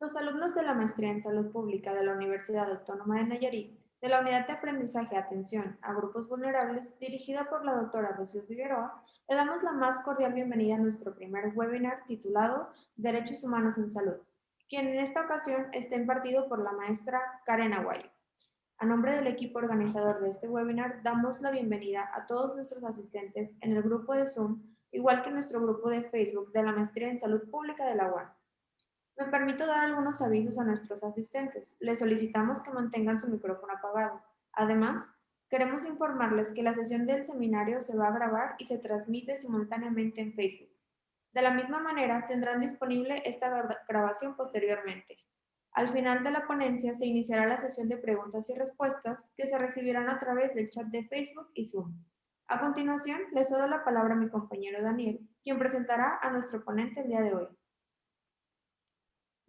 Los alumnos de la Maestría en Salud Pública de la Universidad Autónoma de Nayarit, de la Unidad de Aprendizaje Atención a Grupos Vulnerables, dirigida por la doctora Rocío Figueroa, le damos la más cordial bienvenida a nuestro primer webinar titulado Derechos Humanos en Salud, quien en esta ocasión está impartido por la maestra Karen Aguayo. A nombre del equipo organizador de este webinar, damos la bienvenida a todos nuestros asistentes en el grupo de Zoom, igual que en nuestro grupo de Facebook de la Maestría en Salud Pública de la UAM. Me permito dar algunos avisos a nuestros asistentes. Les solicitamos que mantengan su micrófono apagado. Además, queremos informarles que la sesión del seminario se va a grabar y se transmite simultáneamente en Facebook. De la misma manera, tendrán disponible esta grabación posteriormente. Al final de la ponencia se iniciará la sesión de preguntas y respuestas que se recibirán a través del chat de Facebook y Zoom. A continuación, les cedo la palabra a mi compañero Daniel, quien presentará a nuestro ponente el día de hoy.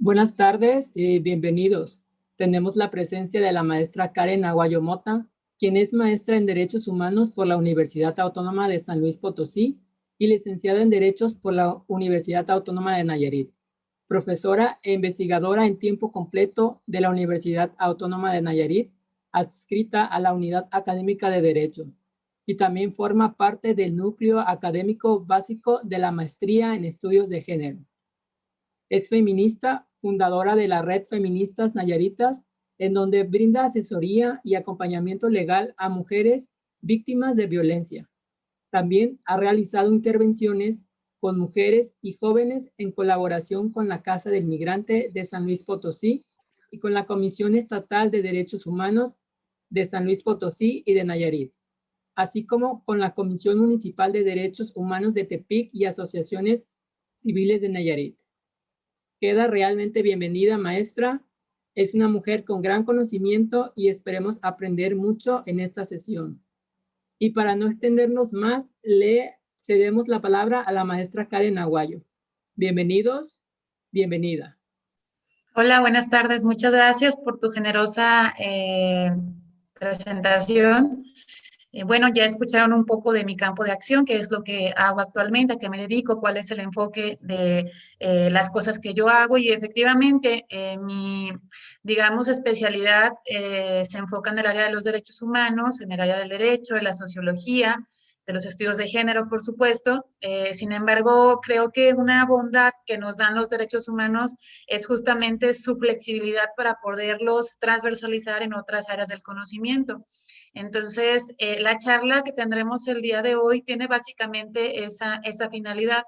Buenas tardes y bienvenidos. Tenemos la presencia de la maestra Karen Aguayo Mota, quien es maestra en Derechos Humanos por la Universidad Autónoma de San Luis Potosí y licenciada en Derechos por la Universidad Autónoma de Nayarit, profesora e investigadora en tiempo completo de la Universidad Autónoma de Nayarit, adscrita a la Unidad Académica de Derecho, y también forma parte del núcleo académico básico de la Maestría en Estudios de Género. Es feminista, fundadora de la Red Feministas Nayaritas, en donde brinda asesoría y acompañamiento legal a mujeres víctimas de violencia. También ha realizado intervenciones con mujeres y jóvenes en colaboración con la Casa del Migrante de San Luis Potosí y con la Comisión Estatal de Derechos Humanos de San Luis Potosí y de Nayarit, así como con la Comisión Municipal de Derechos Humanos de Tepic y asociaciones civiles de Nayarit. Queda realmente bienvenida, maestra. Es una mujer con gran conocimiento y esperemos aprender mucho en esta sesión. Y para no extendernos más, le cedemos la palabra a la maestra Karen Aguayo. Bienvenidos, bienvenida. Hola, buenas tardes. Muchas gracias por tu generosa presentación. Bueno, ya escucharon un poco de mi campo de acción, qué es lo que hago actualmente, a qué me dedico, cuál es el enfoque de las cosas que yo hago y efectivamente mi, digamos, especialidad se enfoca en el área de los derechos humanos, en el área del derecho, de la sociología, de los estudios de género, por supuesto. Sin embargo, creo que una bondad que nos dan los derechos humanos es justamente su flexibilidad para poderlos transversalizar en otras áreas del conocimiento. Entonces, la charla que tendremos el día de hoy tiene básicamente esa finalidad.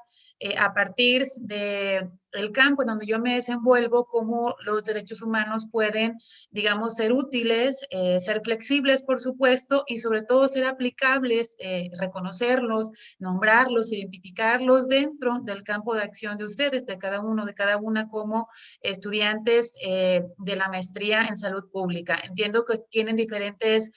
A partir del campo en donde yo me desenvuelvo, cómo los derechos humanos pueden, digamos, ser útiles, ser flexibles, por supuesto, y sobre todo ser aplicables, reconocerlos, nombrarlos, identificarlos dentro del campo de acción de ustedes, de cada uno, de cada una, como estudiantes de la maestría en salud pública. Entiendo que tienen diferentes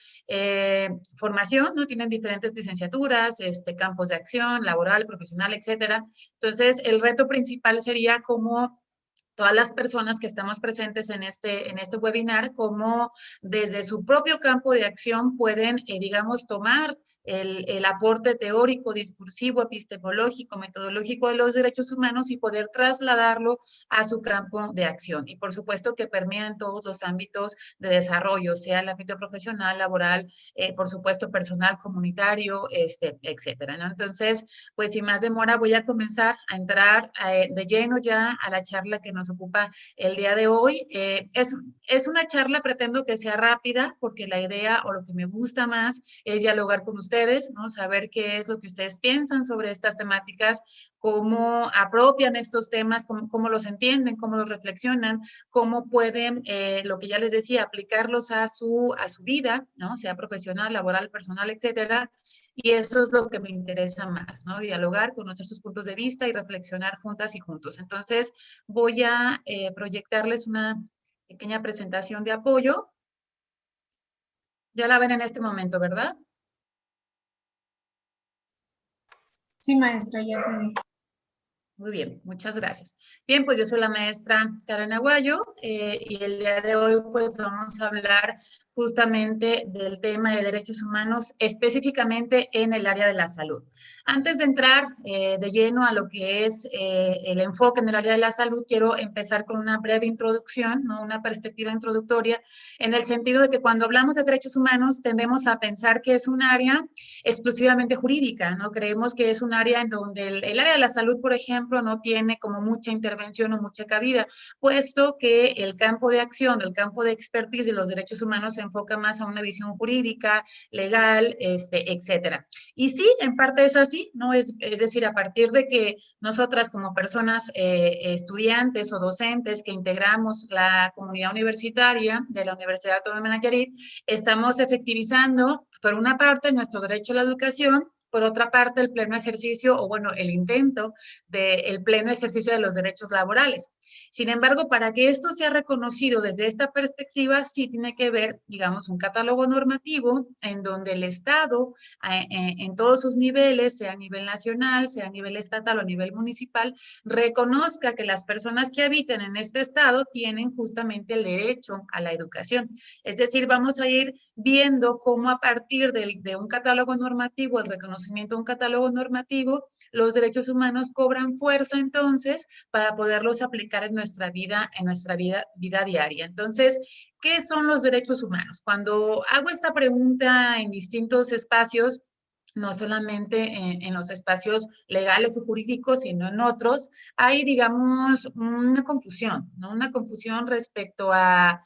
formación, ¿no? Tienen diferentes licenciaturas, campos de acción, laboral, profesional, etcétera. Entonces, el reto principal sería cómo todas las personas que estamos presentes en este webinar, cómo desde su propio campo de acción pueden, digamos, tomar el aporte teórico, discursivo, epistemológico, metodológico de los derechos humanos y poder trasladarlo a su campo de acción. Y por supuesto que permea en todos los ámbitos de desarrollo, sea el ámbito profesional, laboral, por supuesto personal, comunitario, etcétera, ¿no? Entonces, pues sin más demora voy a comenzar a entrar de lleno ya a la charla que nos ocupa el día de hoy. Es una charla, pretendo que sea rápida, porque la idea o lo que me gusta más es dialogar con ustedes, ¿no? Saber qué es lo que ustedes piensan sobre estas temáticas, cómo apropian estos temas, cómo los entienden, cómo los reflexionan, cómo pueden, lo que ya les decía, aplicarlos a su vida, ¿no? Sea profesional, laboral, personal, etcétera. Y eso es lo que me interesa más, ¿no? Dialogar, conocer sus puntos de vista y reflexionar juntas y juntos. Entonces, voy a proyectarles una pequeña presentación de apoyo. Ya la ven en este momento, ¿verdad? Sí, maestra, ya se ve. Muy bien, muchas gracias. Bien, pues yo soy la maestra Karen Aguayo y el día de hoy pues vamos a hablar justamente del tema de derechos humanos, específicamente en el área de la salud. Antes de entrar de lleno a lo que es el enfoque en el área de la salud, quiero empezar con una breve introducción, ¿no? Una perspectiva introductoria, en el sentido de que cuando hablamos de derechos humanos tendemos a pensar que es un área exclusivamente jurídica, ¿no? Creemos que es un área en donde el área de la salud, por ejemplo, no tiene como mucha intervención o mucha cabida, puesto que el campo de acción, el campo de expertise de los derechos humanos se enfoca más a una visión jurídica, legal, etcétera. Y sí, en parte es así, ¿no? Es decir, a partir de que nosotras como personas estudiantes o docentes que integramos la comunidad universitaria de la Universidad Autónoma de Nayarit, estamos efectivizando, por una parte, nuestro derecho a la educación, por otra parte, el pleno ejercicio, o bueno, el intento del pleno ejercicio de los derechos laborales. Sin embargo, para que esto sea reconocido desde esta perspectiva, sí tiene que ver, digamos, un catálogo normativo en donde el Estado, en todos sus niveles, sea a nivel nacional, sea a nivel estatal o a nivel municipal, reconozca que las personas que habitan en este Estado tienen justamente el derecho a la educación. Es decir, vamos a ir viendo cómo a partir de un catálogo normativo, el reconocimiento de un catálogo normativo, los derechos humanos cobran fuerza entonces para poderlos aplicar en nuestra vida diaria. Entonces, ¿qué son los derechos humanos? Cuando hago esta pregunta en distintos espacios, no solamente en los espacios legales o jurídicos, sino en otros, hay, digamos, una confusión, ¿no? Una confusión respecto a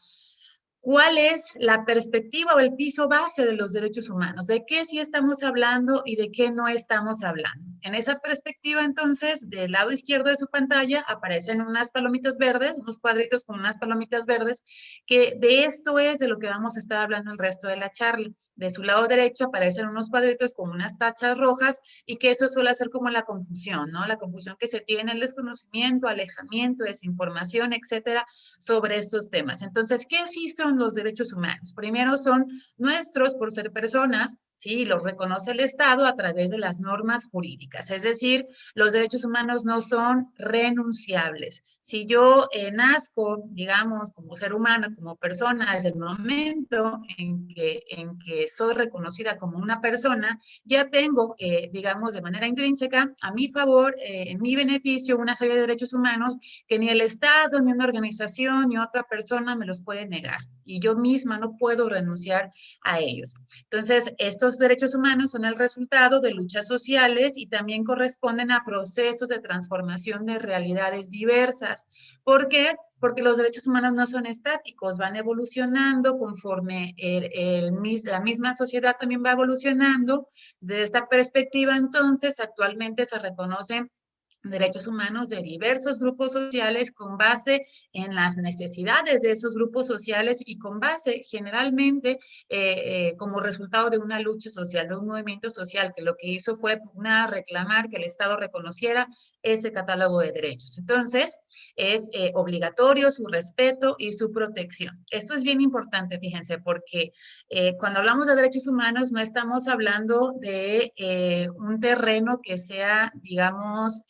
¿cuál es la perspectiva o el piso base de los derechos humanos? ¿De qué sí estamos hablando y de qué no estamos hablando? En esa perspectiva, entonces, del lado izquierdo de su pantalla aparecen unas palomitas verdes, unos cuadritos con unas palomitas verdes, que de esto es de lo que vamos a estar hablando el resto de la charla. De su lado derecho aparecen unos cuadritos con unas tachas rojas y que eso suele ser como la confusión, ¿no? La confusión que se tiene, el desconocimiento, alejamiento, desinformación, etcétera, sobre estos temas. Entonces, ¿qué sí son los derechos humanos? Primero son nuestros por ser personas, sí, los reconoce el Estado a través de las normas jurídicas. Es decir, los derechos humanos no son renunciables. Si yo nazco, digamos, como ser humano, como persona, desde el momento en que soy reconocida como una persona, ya tengo, digamos, de manera intrínseca, a mi favor, en mi beneficio, una serie de derechos humanos que ni el Estado, ni una organización, ni otra persona me los puede negar. Y yo misma no puedo renunciar a ellos. Entonces, estos derechos humanos son el resultado de luchas sociales y también corresponden a procesos de transformación de realidades diversas. ¿Por qué? Porque los derechos humanos no son estáticos, van evolucionando conforme la misma sociedad también va evolucionando. De esta perspectiva, entonces, actualmente se reconocen derechos humanos de diversos grupos sociales con base en las necesidades de esos grupos sociales y con base generalmente como resultado de una lucha social, de un movimiento social que lo que hizo fue pugnar, reclamar que el Estado reconociera ese catálogo de derechos. Entonces, es obligatorio su respeto y su protección. Esto es bien importante, fíjense, porque cuando hablamos de derechos humanos no estamos hablando de un terreno que sea, digamos,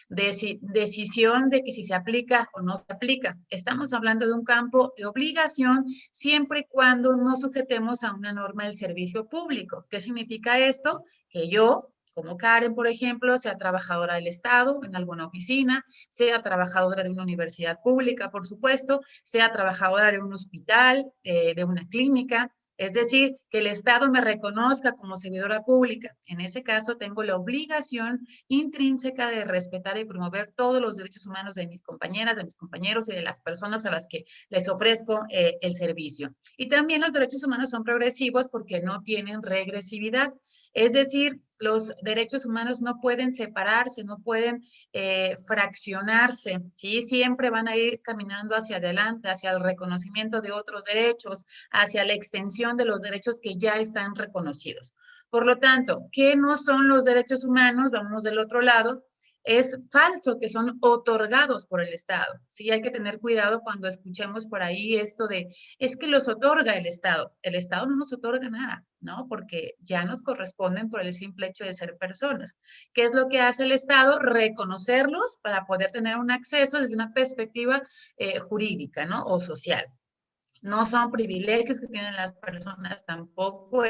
decisión de que si se aplica o no se aplica. Estamos hablando de un campo de obligación siempre y cuando no sujetemos a una norma del servicio público. ¿Qué significa esto? Que yo, como Karen, por ejemplo, sea trabajadora del Estado en alguna oficina, sea trabajadora de una universidad pública, por supuesto, sea trabajadora de un hospital, de una clínica, es decir, que el Estado me reconozca como servidora pública. En ese caso, tengo la obligación intrínseca de respetar y promover todos los derechos humanos de mis compañeras, de mis compañeros y de las personas a las que les ofrezco el servicio. Y también los derechos humanos son progresivos porque no tienen regresividad. Es decir, los derechos humanos no pueden separarse, no pueden fraccionarse, ¿sí? Siempre van a ir caminando hacia adelante, hacia el reconocimiento de otros derechos, hacia la extensión de los derechos que ya están reconocidos. Por lo tanto, ¿qué no son los derechos humanos? Vamos del otro lado. Es falso que son otorgados por el Estado. Sí, hay que tener cuidado cuando escuchemos por ahí esto de, es que los otorga el Estado. El Estado no nos otorga nada, ¿no? Porque ya nos corresponden por el simple hecho de ser personas. ¿Qué es lo que hace el Estado? Reconocerlos para poder tener un acceso desde una perspectiva jurídica, ¿no? O social. no son privilegios que tienen las personas, tampoco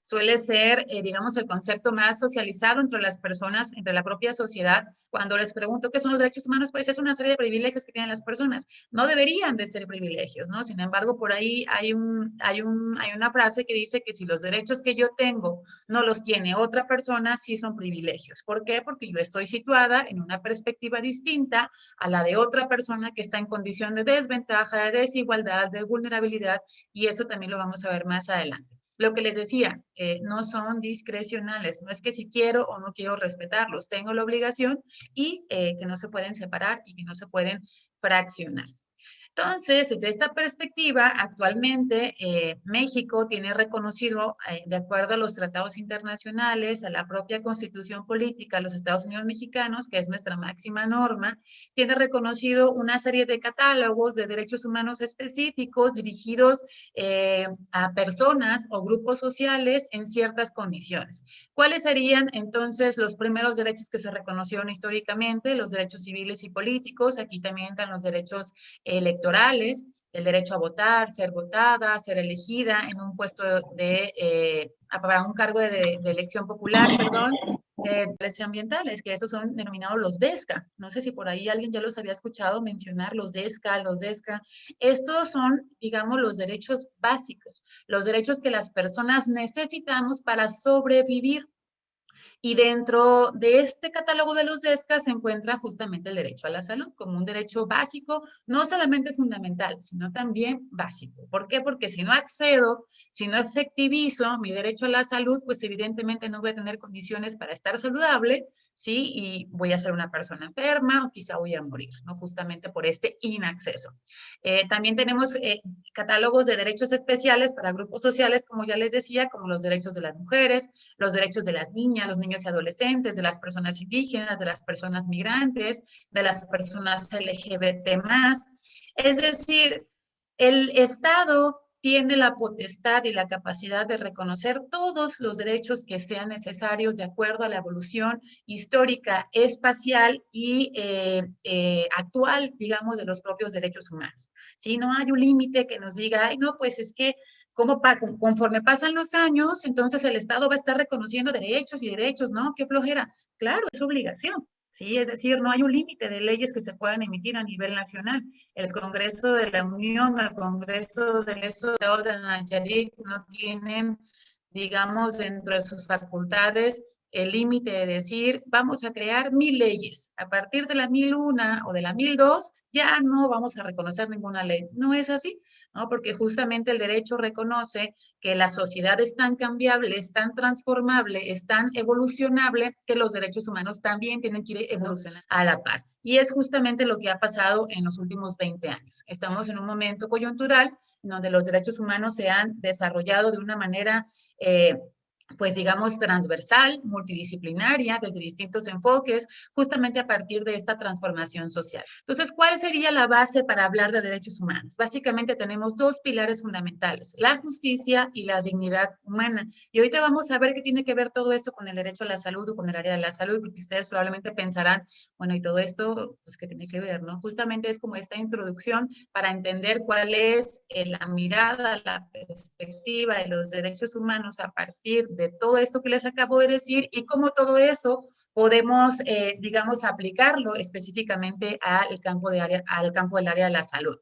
suele ser, digamos, el concepto más socializado entre las personas, entre la propia sociedad. Cuando les pregunto qué son los derechos humanos, pues es una serie de privilegios que tienen las personas. No deberían de ser privilegios, ¿no? Sin embargo, por ahí hay una frase que dice que si los derechos que yo tengo no los tiene otra persona, sí son privilegios. ¿Por qué? Porque yo estoy situada en una perspectiva distinta a la de otra persona que está en condición de desventaja, de desigualdad, de vulnerabilidad, y eso también lo vamos a ver más adelante. Lo que les decía, no son discrecionales, no es que si quiero o no quiero respetarlos, tengo la obligación y que no se pueden separar y que no se pueden fraccionar. Entonces, desde esta perspectiva, actualmente México tiene reconocido, de acuerdo a los tratados internacionales, a la propia Constitución Política de los Estados Unidos Mexicanos, que es nuestra máxima norma, tiene reconocido una serie de catálogos de derechos humanos específicos dirigidos a personas o grupos sociales en ciertas condiciones. ¿Cuáles serían entonces los primeros derechos que se reconocieron históricamente? Los derechos civiles y políticos. Aquí también entran los derechos electorales, el derecho a votar, ser votada, ser elegida en un puesto para un cargo de elección popular, perdón, derechos ambientales, que esos son denominados los DESCA. No sé si por ahí alguien ya los había escuchado mencionar, los DESCA, los DESCA. Estos son, digamos, los derechos básicos, los derechos que las personas necesitamos para sobrevivir. Y dentro de este catálogo de los DESCA se encuentra justamente el derecho a la salud como un derecho básico, no solamente fundamental, sino también básico. ¿Por qué? Porque si no accedo, si no efectivizo mi derecho a la salud, pues evidentemente no voy a tener condiciones para estar saludable, ¿sí? Y voy a ser una persona enferma o quizá voy a morir, ¿no? Justamente por este inacceso. También tenemos catálogos de derechos especiales para grupos sociales, como ya les decía, como los derechos de las mujeres, los derechos de las niñas, los niños y adolescentes, de las personas indígenas, de las personas migrantes, de las personas LGBT+. Es decir, el Estado tiene la potestad y la capacidad de reconocer todos los derechos que sean necesarios de acuerdo a la evolución histórica, espacial y actual, digamos, de los propios derechos humanos. ¿Sí? No hay un límite que nos diga, ay, no, pues es que conforme pasan los años, entonces el Estado va a estar reconociendo derechos y derechos, ¿no? Qué flojera. Claro, es obligación. Sí, es decir, no hay un límite de leyes que se puedan emitir a nivel nacional. El Congreso de la Unión, el Congreso del Estado de Nayarit no tienen, digamos, dentro de sus facultades el límite de decir, vamos a crear 1000 leyes. A partir de la 1001 o de la 1002, ya no vamos a reconocer ninguna ley. No es así, ¿no? Porque justamente el derecho reconoce que la sociedad es tan cambiable, es tan transformable, es tan evolucionable, que los derechos humanos también tienen que ir evolucionando a la par. Y es justamente lo que ha pasado en los últimos 20 años. Estamos en un momento coyuntural en donde los derechos humanos se han desarrollado de una manera pues digamos transversal, multidisciplinaria, desde distintos enfoques, justamente a partir de esta transformación social. Entonces, ¿cuál sería la base para hablar de derechos humanos? Básicamente tenemos dos pilares fundamentales, la justicia y la dignidad humana. Y ahorita vamos a ver qué tiene que ver todo esto con el derecho a la salud o con el área de la salud, porque ustedes probablemente pensarán, bueno, y todo esto, pues, ¿qué tiene que ver, no? Justamente es como esta introducción para entender cuál es la mirada, la perspectiva de los derechos humanos a partir de todo esto que les acabo de decir y cómo todo eso podemos, digamos, aplicarlo específicamente al campo del área de la salud.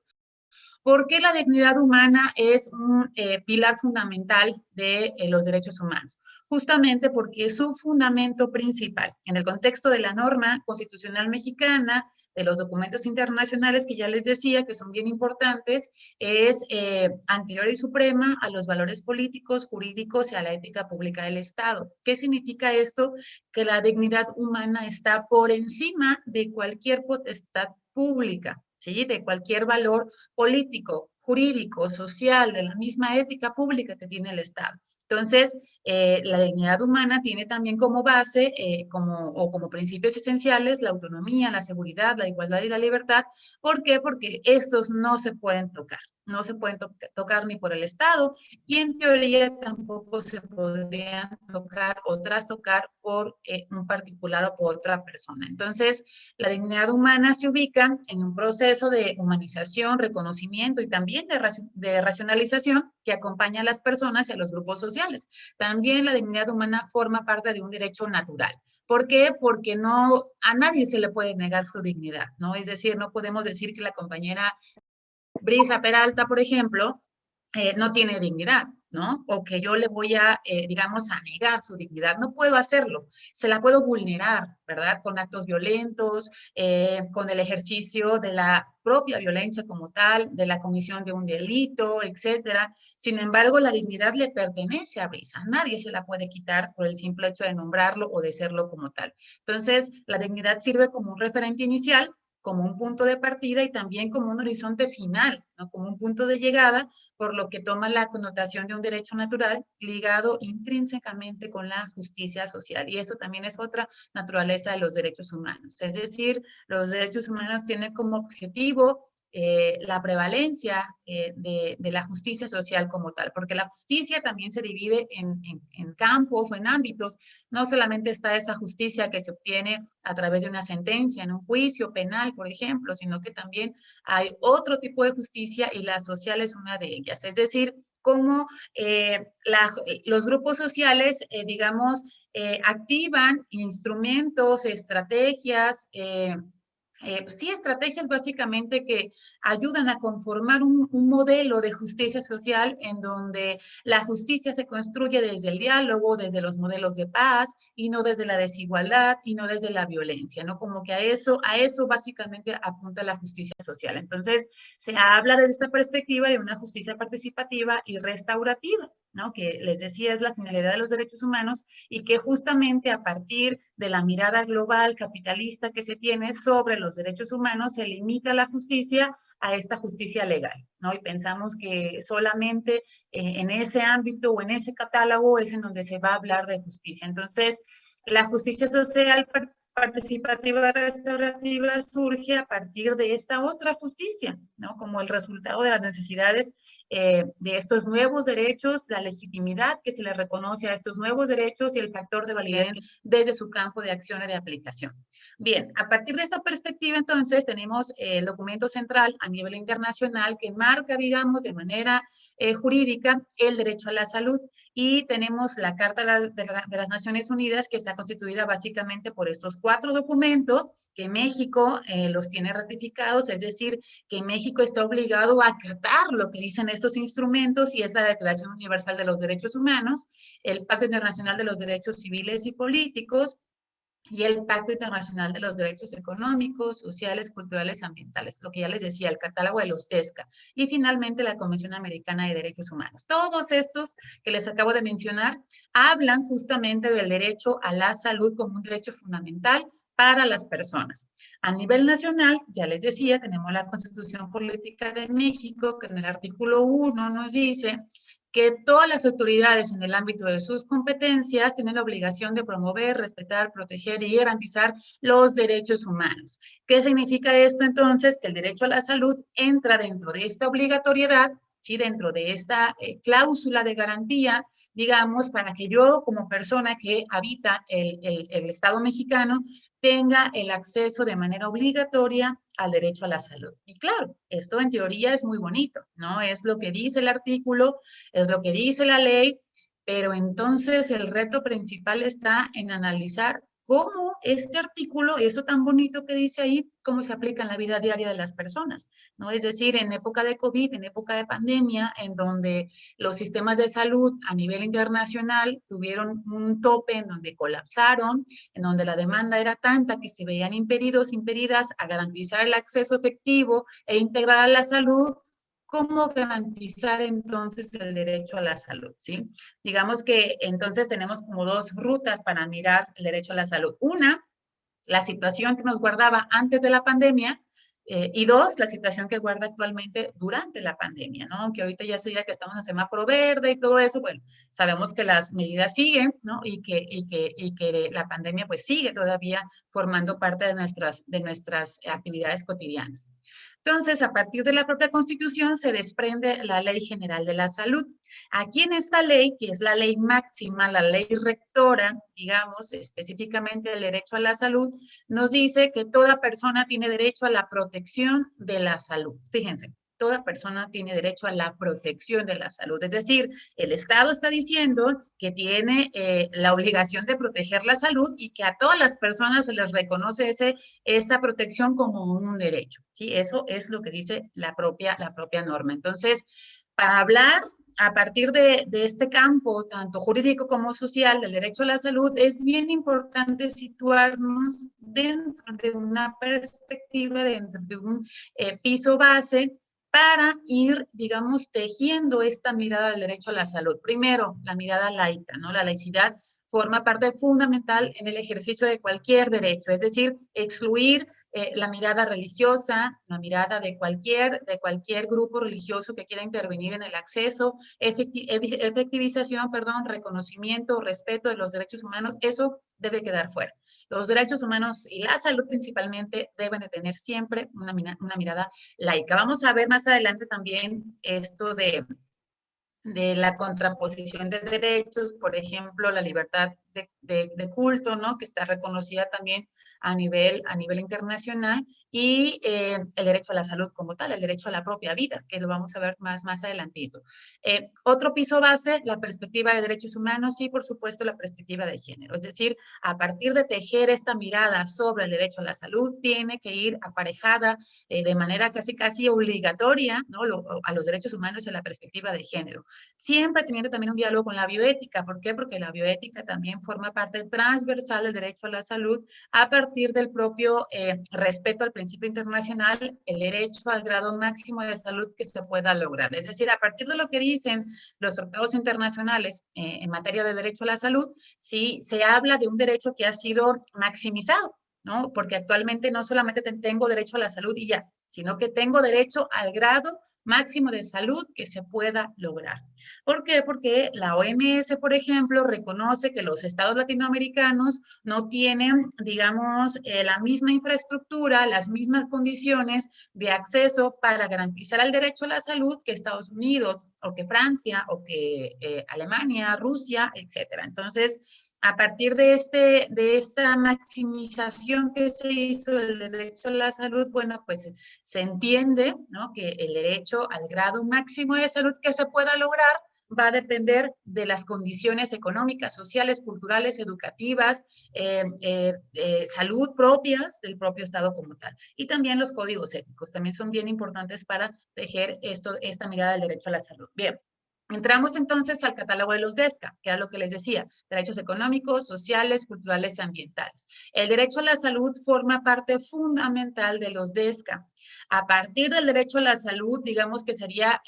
¿Por qué la dignidad humana es un pilar fundamental de los derechos humanos? Justamente porque es su fundamento principal. En el contexto de la norma constitucional mexicana, de los documentos internacionales que ya les decía que son bien importantes, es anterior y suprema a los valores políticos, jurídicos y a la ética pública del Estado. ¿Qué significa esto? Que la dignidad humana está por encima de cualquier potestad pública, ¿sí? De cualquier valor político, jurídico, social, de la misma ética pública que tiene el Estado. Entonces, la dignidad humana tiene también como base como principios esenciales la autonomía, la seguridad, la igualdad y la libertad. ¿Por qué? Porque estos no se pueden tocar, no se pueden tocar ni por el Estado y en teoría tampoco se podrían tocar o trastocar por un particular o por otra persona. Entonces, la dignidad humana se ubica en un proceso de humanización, reconocimiento y también de racionalización que acompaña a las personas y a los grupos sociales. También la dignidad humana forma parte de un derecho natural. ¿Por qué? Porque no, a nadie se le puede negar su dignidad, ¿no? Es decir, no podemos decir que la compañera Brisa Peralta, por ejemplo, no tiene dignidad, ¿no? O que yo le voy a, digamos, a negar su dignidad. No puedo hacerlo. Se la puedo vulnerar, ¿verdad? Con actos violentos, con el ejercicio de la propia violencia como tal, de la comisión de un delito, etcétera. Sin embargo, la dignidad le pertenece a Brisa. Nadie se la puede quitar por el simple hecho de nombrarlo o de serlo como tal. Entonces, la dignidad sirve como un referente inicial, como un punto de partida y también como un horizonte final, ¿no? Como un punto de llegada, por lo que toma la connotación de un derecho natural ligado intrínsecamente con la justicia social. Y esto también es otra naturaleza de los derechos humanos. Es decir, los derechos humanos tienen como objetivo la prevalencia de la justicia social como tal, porque la justicia también se divide en campos o en ámbitos. No solamente está esa justicia que se obtiene a través de una sentencia en un juicio penal, por ejemplo, sino que también hay otro tipo de justicia y la social es una de ellas. Es decir, cómo los grupos sociales, digamos, activan instrumentos, estrategias, sí, estrategias básicamente que ayudan a conformar un modelo de justicia social en donde la justicia se construye desde el diálogo, desde los modelos de paz y no desde la desigualdad y no desde la violencia, ¿no? Como que a eso básicamente apunta la justicia social. Entonces, se habla desde esta perspectiva de una justicia participativa y restaurativa, ¿no? Que les decía es la finalidad de los derechos humanos y que justamente a partir de la mirada global capitalista que se tiene sobre los derechos humanos se limita la justicia a esta justicia legal, ¿no? Y pensamos que solamente en ese ámbito o en ese catálogo es en donde se va a hablar de justicia. Entonces, la justicia social participativa restaurativa surge a partir de esta otra justicia, ¿no? Como el resultado de las necesidades de estos nuevos derechos, la legitimidad que se le reconoce a estos nuevos derechos y el factor de validez desde su campo de acción y de aplicación. Bien, a partir de esta perspectiva, entonces, tenemos el documento central a nivel internacional que marca, digamos, de manera jurídica el derecho a la salud y tenemos la Carta de las Naciones Unidas que está constituida básicamente por estos 4 documentos que México los tiene ratificados, es decir, que México está obligado a acatar lo que dicen estos instrumentos y es la Declaración Universal de los Derechos Humanos, el Pacto Internacional de los Derechos Civiles y Políticos, y el Pacto Internacional de los Derechos Económicos, Sociales, Culturales y Ambientales, lo que ya les decía, el catálogo de los TESCA, y finalmente la Convención Americana de Derechos Humanos. Todos estos que les acabo de mencionar hablan justamente del derecho a la salud como un derecho fundamental para las personas. A nivel nacional, ya les decía, tenemos la Constitución Política de México, que en el artículo 1 nos dice que todas las autoridades en el ámbito de sus competencias tienen la obligación de promover, respetar, proteger y garantizar los derechos humanos. ¿Qué significa esto entonces? Que el derecho a la salud entra dentro de esta obligatoriedad, ¿sí? Dentro de esta cláusula de garantía, digamos, para que yo como persona que habita el Estado mexicano tenga el acceso de manera obligatoria al derecho a la salud. Y claro, esto en teoría es muy bonito, ¿no? Es lo que dice el artículo, es lo que dice la ley, pero entonces el reto principal está en analizar cómo este artículo, eso tan bonito que dice ahí, cómo se aplica en la vida diaria de las personas, ¿no? Es decir, en época de COVID, en época de pandemia, en donde los sistemas de salud a nivel internacional tuvieron un tope en donde colapsaron, en donde la demanda era tanta que se veían impedidas a garantizar el acceso efectivo e integral a la salud. ¿Cómo garantizar entonces el derecho a la salud? ¿Sí? Digamos que entonces tenemos como 2 rutas para mirar el derecho a la salud. Una, la situación que nos guardaba antes de la pandemia, y 2, la situación que guarda actualmente durante la pandemia, ¿no? Aunque ahorita ya sería que estamos en semáforo verde y todo eso, bueno, sabemos que las medidas siguen, ¿no? Y que la pandemia pues sigue todavía formando parte de nuestras actividades cotidianas. Entonces, a partir de la propia Constitución se desprende la Ley General de la Salud. Aquí en esta ley, que es la ley máxima, la ley rectora, digamos, específicamente el derecho a la salud, nos dice que toda persona tiene derecho a la protección de la salud. Fíjense, toda persona tiene derecho a la protección de la salud. Es decir, el Estado está diciendo que tiene la obligación de proteger la salud y que a todas las personas se les reconoce esa protección como un derecho. ¿Sí? Eso es lo que dice la propia norma. Entonces, para hablar a partir de este campo, tanto jurídico como social, del derecho a la salud, es bien importante situarnos dentro de una perspectiva, dentro de un piso base, para ir, digamos, tejiendo esta mirada del derecho a la salud. Primero, la mirada laica, ¿no? La laicidad forma parte fundamental en el ejercicio de cualquier derecho, es decir, excluir la mirada religiosa, la mirada de cualquier grupo religioso que quiera intervenir en el acceso, efectivización, reconocimiento, respeto de los derechos humanos, eso debe quedar fuera. Los derechos humanos y la salud principalmente deben de tener siempre una mirada laica. Vamos a ver más adelante también esto de la contraposición de derechos, por ejemplo, la libertad de culto, ¿no? Que está reconocida también a nivel internacional, y el derecho a la salud como tal, el derecho a la propia vida, que lo vamos a ver más adelantito. Otro piso base, la perspectiva de derechos humanos y, por supuesto, la perspectiva de género. Es decir, a partir de tejer esta mirada sobre el derecho a la salud, tiene que ir aparejada de manera casi obligatoria, ¿no? A los derechos humanos y a la perspectiva de género. Siempre teniendo también un diálogo con la bioética. ¿Por qué? Porque la bioética también forma parte transversal del derecho a la salud a partir del propio respeto al principio internacional, el derecho al grado máximo de salud que se pueda lograr. Es decir, a partir de lo que dicen los tratados internacionales en materia de derecho a la salud, sí se habla de un derecho que ha sido maximizado, ¿no? Porque actualmente no solamente tengo derecho a la salud y ya, sino que tengo derecho al grado máximo de salud que se pueda lograr. ¿Por qué? Porque la OMS, por ejemplo, reconoce que los estados latinoamericanos no tienen, digamos, la misma infraestructura, las mismas condiciones de acceso para garantizar el derecho a la salud que Estados Unidos, o que Francia, o que Alemania, Rusia, etcétera. Entonces, a partir de esa maximización que se hizo del derecho a la salud, bueno, pues se entiende, ¿no?, que el derecho al grado máximo de salud que se pueda lograr va a depender de las condiciones económicas, sociales, culturales, educativas, salud propias del propio Estado como tal. Y también los códigos éticos también son bien importantes para tejer esta mirada del derecho a la salud. Bien. Entramos entonces al catálogo de los DESCA, que era lo que les decía, derechos económicos, sociales, culturales y ambientales. El derecho a la salud forma parte fundamental de los DESCA. A partir del derecho a la salud, digamos que sería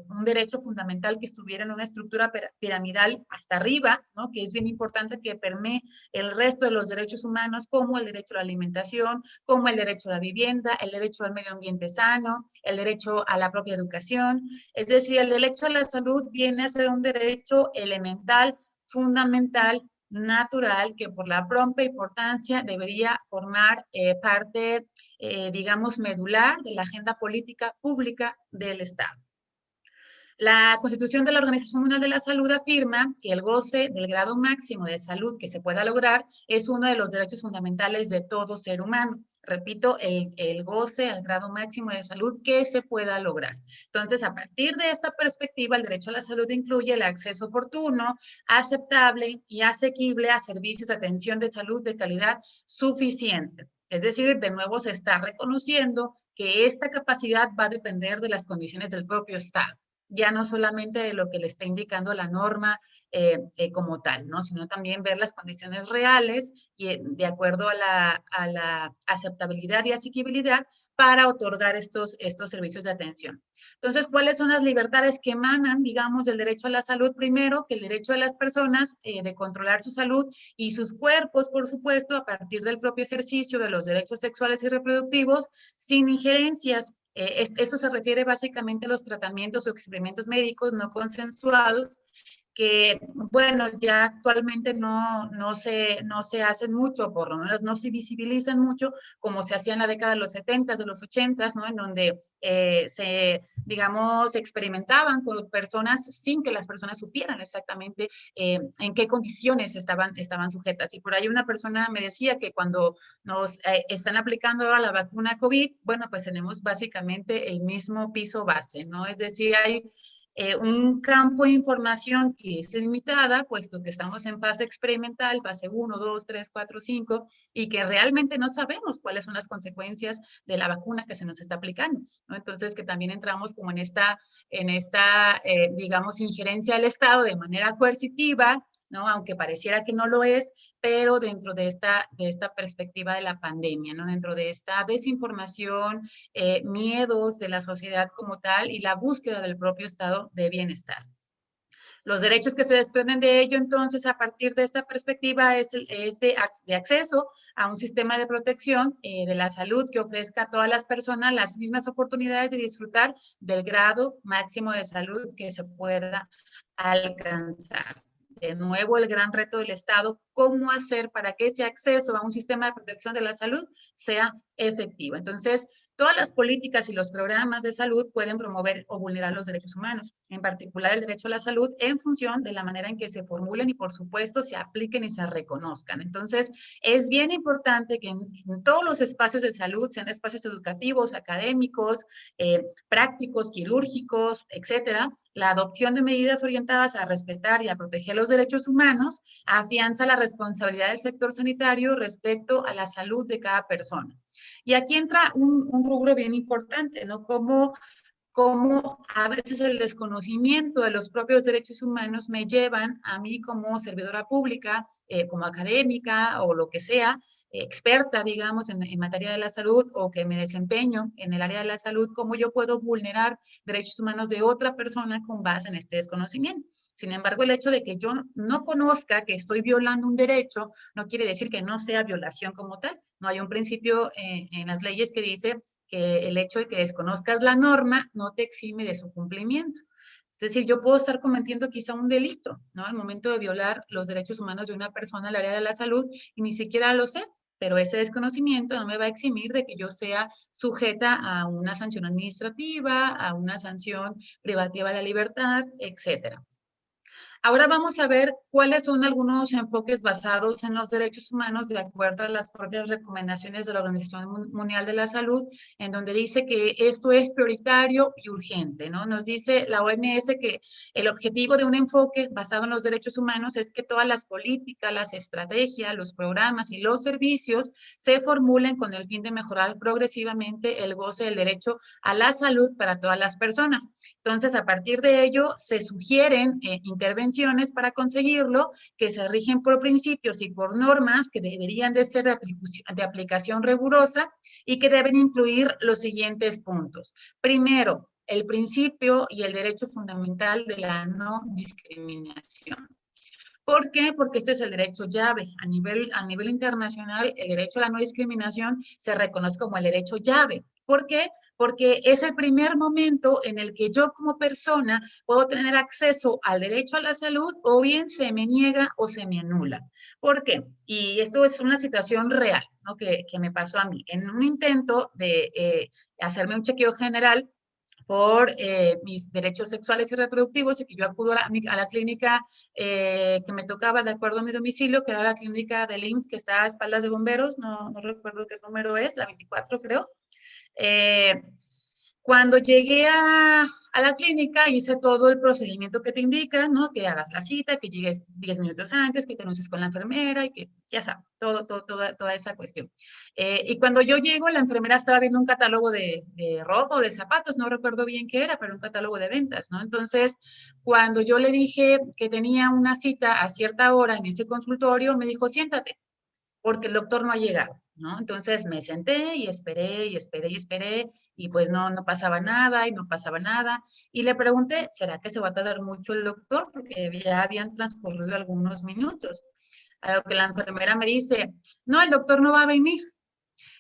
un derecho fundamental que estuviera en una estructura piramidal hasta arriba, ¿no? Que es bien importante que permee el resto de los derechos humanos, como el derecho a la alimentación, como el derecho a la vivienda, el derecho al medio ambiente sano, el derecho a la propia educación. Es decir, el derecho a la salud viene a ser un derecho elemental, fundamental, natural, que por la propia importancia debería formar parte, digamos, medular de la agenda política pública del Estado. La Constitución de la Organización Mundial de la Salud afirma que el goce del grado máximo de salud que se pueda lograr es uno de los derechos fundamentales de todo ser humano. Repito, el goce al grado máximo de salud que se pueda lograr. Entonces, a partir de esta perspectiva, el derecho a la salud incluye el acceso oportuno, aceptable y asequible a servicios de atención de salud de calidad suficiente. Es decir, de nuevo se está reconociendo que esta capacidad va a depender de las condiciones del propio Estado, ya no solamente de lo que le está indicando la norma como tal, ¿no? Sino también ver las condiciones reales y de acuerdo a la aceptabilidad y asequibilidad para otorgar estos servicios de atención. Entonces, ¿cuáles son las libertades que emanan, digamos, del derecho a la salud? Primero, que el derecho de las personas de controlar su salud y sus cuerpos, por supuesto, a partir del propio ejercicio de los derechos sexuales y reproductivos, sin injerencias. Esto se refiere básicamente a los tratamientos o experimentos médicos no consensuados que, bueno, ya actualmente no se hacen mucho, por lo menos no se visibilizan mucho, como se hacía en la década de los 70s, de los 80s, ¿no? En donde digamos, experimentaban con personas sin que las personas supieran exactamente en qué condiciones estaban sujetas. Y por ahí una persona me decía que cuando nos están aplicando ahora la vacuna COVID, bueno, pues tenemos básicamente el mismo piso base, ¿no? Es decir, hay un campo de información que es limitada, puesto que estamos en fase experimental, fase 1, 2, 3, 4, 5, y que realmente no sabemos cuáles son las consecuencias de la vacuna que se nos está aplicando, ¿no? Entonces, que también entramos como en esta digamos, injerencia del Estado de manera coercitiva, ¿no? Aunque pareciera que no lo es, pero dentro de esta perspectiva de la pandemia, ¿no? Dentro de esta desinformación, miedos de la sociedad como tal y la búsqueda del propio estado de bienestar. Los derechos que se desprenden de ello, entonces, a partir de esta perspectiva, es de acceso a un sistema de protección de la salud que ofrezca a todas las personas las mismas oportunidades de disfrutar del grado máximo de salud que se pueda alcanzar. De nuevo, el gran reto del Estado, cómo hacer para que ese acceso a un sistema de protección de la salud sea efectivo. Entonces, todas las políticas y los programas de salud pueden promover o vulnerar los derechos humanos, en particular el derecho a la salud, en función de la manera en que se formulen y, por supuesto, se apliquen y se reconozcan. Entonces, es bien importante que en todos los espacios de salud, sean espacios educativos, académicos, prácticos, quirúrgicos, etcétera, la adopción de medidas orientadas a respetar y a proteger los derechos humanos afianza la responsabilidad del sector sanitario respecto a la salud de cada persona. Y aquí entra un rubro bien importante, ¿no? Como a veces el desconocimiento de los propios derechos humanos me llevan a mí como servidora pública, como académica o lo que sea, experta, digamos, en materia de la salud o que me desempeño en el área de la salud, cómo yo puedo vulnerar derechos humanos de otra persona con base en este desconocimiento. Sin embargo, el hecho de que yo no conozca que estoy violando un derecho no quiere decir que no sea violación como tal. No hay un principio en las leyes que dice que el hecho de que desconozcas la norma no te exime de su cumplimiento. Es decir, yo puedo estar cometiendo quizá un delito, ¿no? Al momento de violar los derechos humanos de una persona al área de la salud y ni siquiera lo sé, pero ese desconocimiento no me va a eximir de que yo sea sujeta a una sanción administrativa, a una sanción privativa de la libertad, etcétera. Ahora vamos a ver cuáles son algunos enfoques basados en los derechos humanos de acuerdo a las propias recomendaciones de la Organización Mundial de la Salud, en donde dice que esto es prioritario y urgente, ¿no? Nos dice la OMS que el objetivo de un enfoque basado en los derechos humanos es que todas las políticas, las estrategias, los programas y los servicios se formulen con el fin de mejorar progresivamente el goce del derecho a la salud para todas las personas. Entonces, a partir de ello, se sugieren intervenciones para conseguirlo que se rigen por principios y por normas que deberían de ser de aplicación rigurosa y que deben incluir los siguientes puntos. Primero, el principio y el derecho fundamental de la no discriminación. ¿Por qué? Porque este es el derecho llave. A nivel internacional, el derecho a la no discriminación se reconoce como el derecho llave. ¿Por qué? Porque es el primer momento en el que yo como persona puedo tener acceso al derecho a la salud o bien se me niega o se me anula. ¿Por qué? Y esto es una situación real, ¿no? que me pasó a mí. En un intento de hacerme un chequeo general, por mis derechos sexuales y reproductivos y que yo acudo a la clínica que me tocaba de acuerdo a mi domicilio, que era la clínica del IMSS que está a espaldas de bomberos, no recuerdo qué número es, la 24 creo. Cuando llegué a la clínica, hice todo el procedimiento que te indica, ¿no? Que hagas la cita, que llegues 10 minutos antes, que te anuncies con la enfermera y que, ya sabes, toda esa cuestión. Y cuando yo llego, la enfermera estaba viendo un catálogo de ropa o de zapatos, no recuerdo bien qué era, pero un catálogo de ventas, ¿no? Entonces, cuando yo le dije que tenía una cita a cierta hora en ese consultorio, me dijo, siéntate, porque el doctor no ha llegado, ¿no? Entonces me senté y esperé y esperé y esperé y pues no pasaba nada y no pasaba nada. Y le pregunté, ¿será que se va a tardar mucho el doctor? Porque ya habían transcurrido algunos minutos. A lo que la enfermera me dice, no, el doctor no va a venir.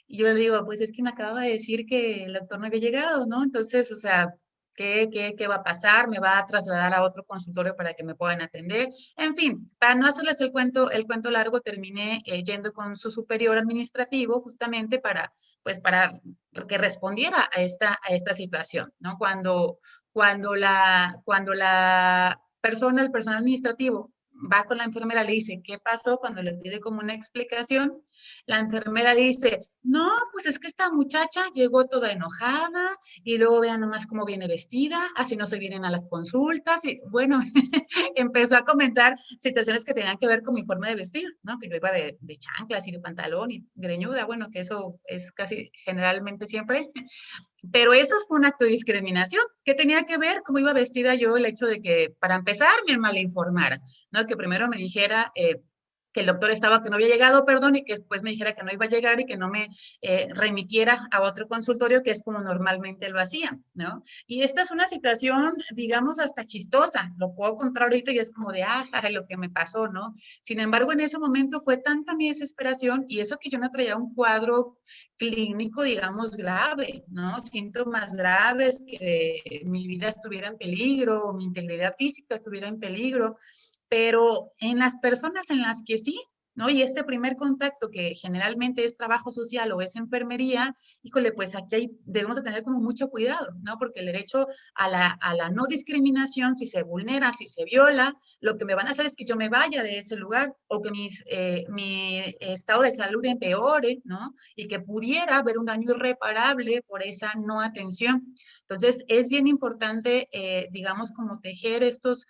Y yo le digo, pues es que me acaba de decir que el doctor no había llegado, ¿no? Entonces, o sea, ¿Qué va a pasar? ¿Me va a trasladar a otro consultorio para que me puedan atender? En fin, para no hacerles el cuento largo, terminé yendo con su superior administrativo justamente pues para que respondiera a esta situación, ¿no? Cuando la persona, el personal administrativo, va con la enfermera, le dice, ¿qué pasó? Cuando le pide como una explicación, la enfermera dice, no, pues es que esta muchacha llegó toda enojada y luego vean nomás cómo viene vestida, así no se vienen a las consultas y bueno, empezó a comentar situaciones que tenían que ver con mi forma de vestir, ¿no? Que yo iba de chanclas y de pantalón y greñuda, bueno, que eso es casi generalmente siempre, pero eso fue un acto de discriminación. ¿Qué tenía que ver cómo iba vestida yo? El hecho de que, para empezar, me malinformara, ¿no? Que primero me dijera que el doctor estaba, que no había llegado, perdón, y que después me dijera que no iba a llegar y que no me remitiera a otro consultorio, que es como normalmente lo hacía, ¿no? Y esta es una situación, digamos, hasta chistosa. Lo puedo contar ahorita y es como de, lo que me pasó, ¿no? Sin embargo, en ese momento fue tanta mi desesperación y eso que yo no traía un cuadro clínico, digamos, grave, ¿no? Síntomas graves, que mi vida estuviera en peligro, mi integridad física estuviera en peligro, pero en las personas en las que sí, ¿no? Y este primer contacto que generalmente es trabajo social o es enfermería, híjole, pues aquí debemos de tener como mucho cuidado, ¿no? Porque el derecho a la no discriminación, si se vulnera, si se viola, lo que me van a hacer es que yo me vaya de ese lugar o que mi estado de salud empeore, ¿no? Y que pudiera haber un daño irreparable por esa no atención. Entonces, es bien importante, digamos, como tejer estos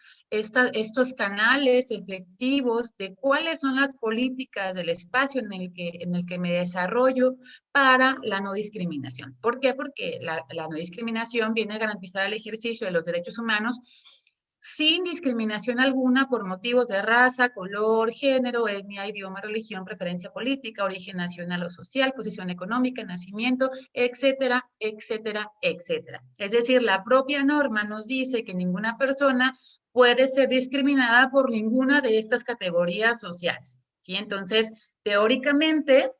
canales efectivos de cuáles son las políticas del espacio en el que me desarrollo para la no discriminación. ¿Por qué? Porque la no discriminación viene a garantizar el ejercicio de los derechos humanos sin discriminación alguna por motivos de raza, color, género, etnia, idioma, religión, preferencia política, origen nacional o social, posición económica, nacimiento, etcétera, etcétera, etcétera. Es decir, la propia norma nos dice que ninguna persona puede ser discriminada por ninguna de estas categorías sociales, ¿sí? Entonces, teóricamente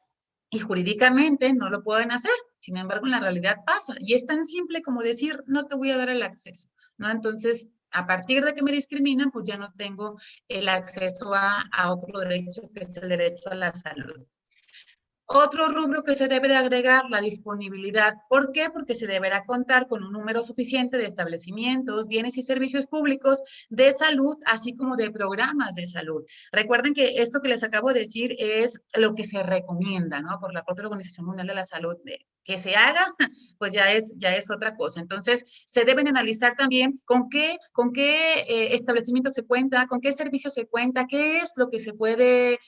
y jurídicamente no lo pueden hacer. Sin embargo, en la realidad pasa. Y es tan simple como decir, no te voy a dar el acceso, ¿no? Entonces, a partir de que me discriminan, pues ya no tengo el acceso a otro derecho, que es el derecho a la salud. Otro rubro que se debe de agregar, la disponibilidad. ¿Por qué? Porque se deberá contar con un número suficiente de establecimientos, bienes y servicios públicos de salud, así como de programas de salud. Recuerden que esto que les acabo de decir es lo que se recomienda, ¿no? Por la propia Organización Mundial de la Salud. Que se haga, pues ya es otra cosa. Entonces, se deben analizar también con qué establecimiento se cuenta, con qué servicios se cuenta, qué es lo que se puede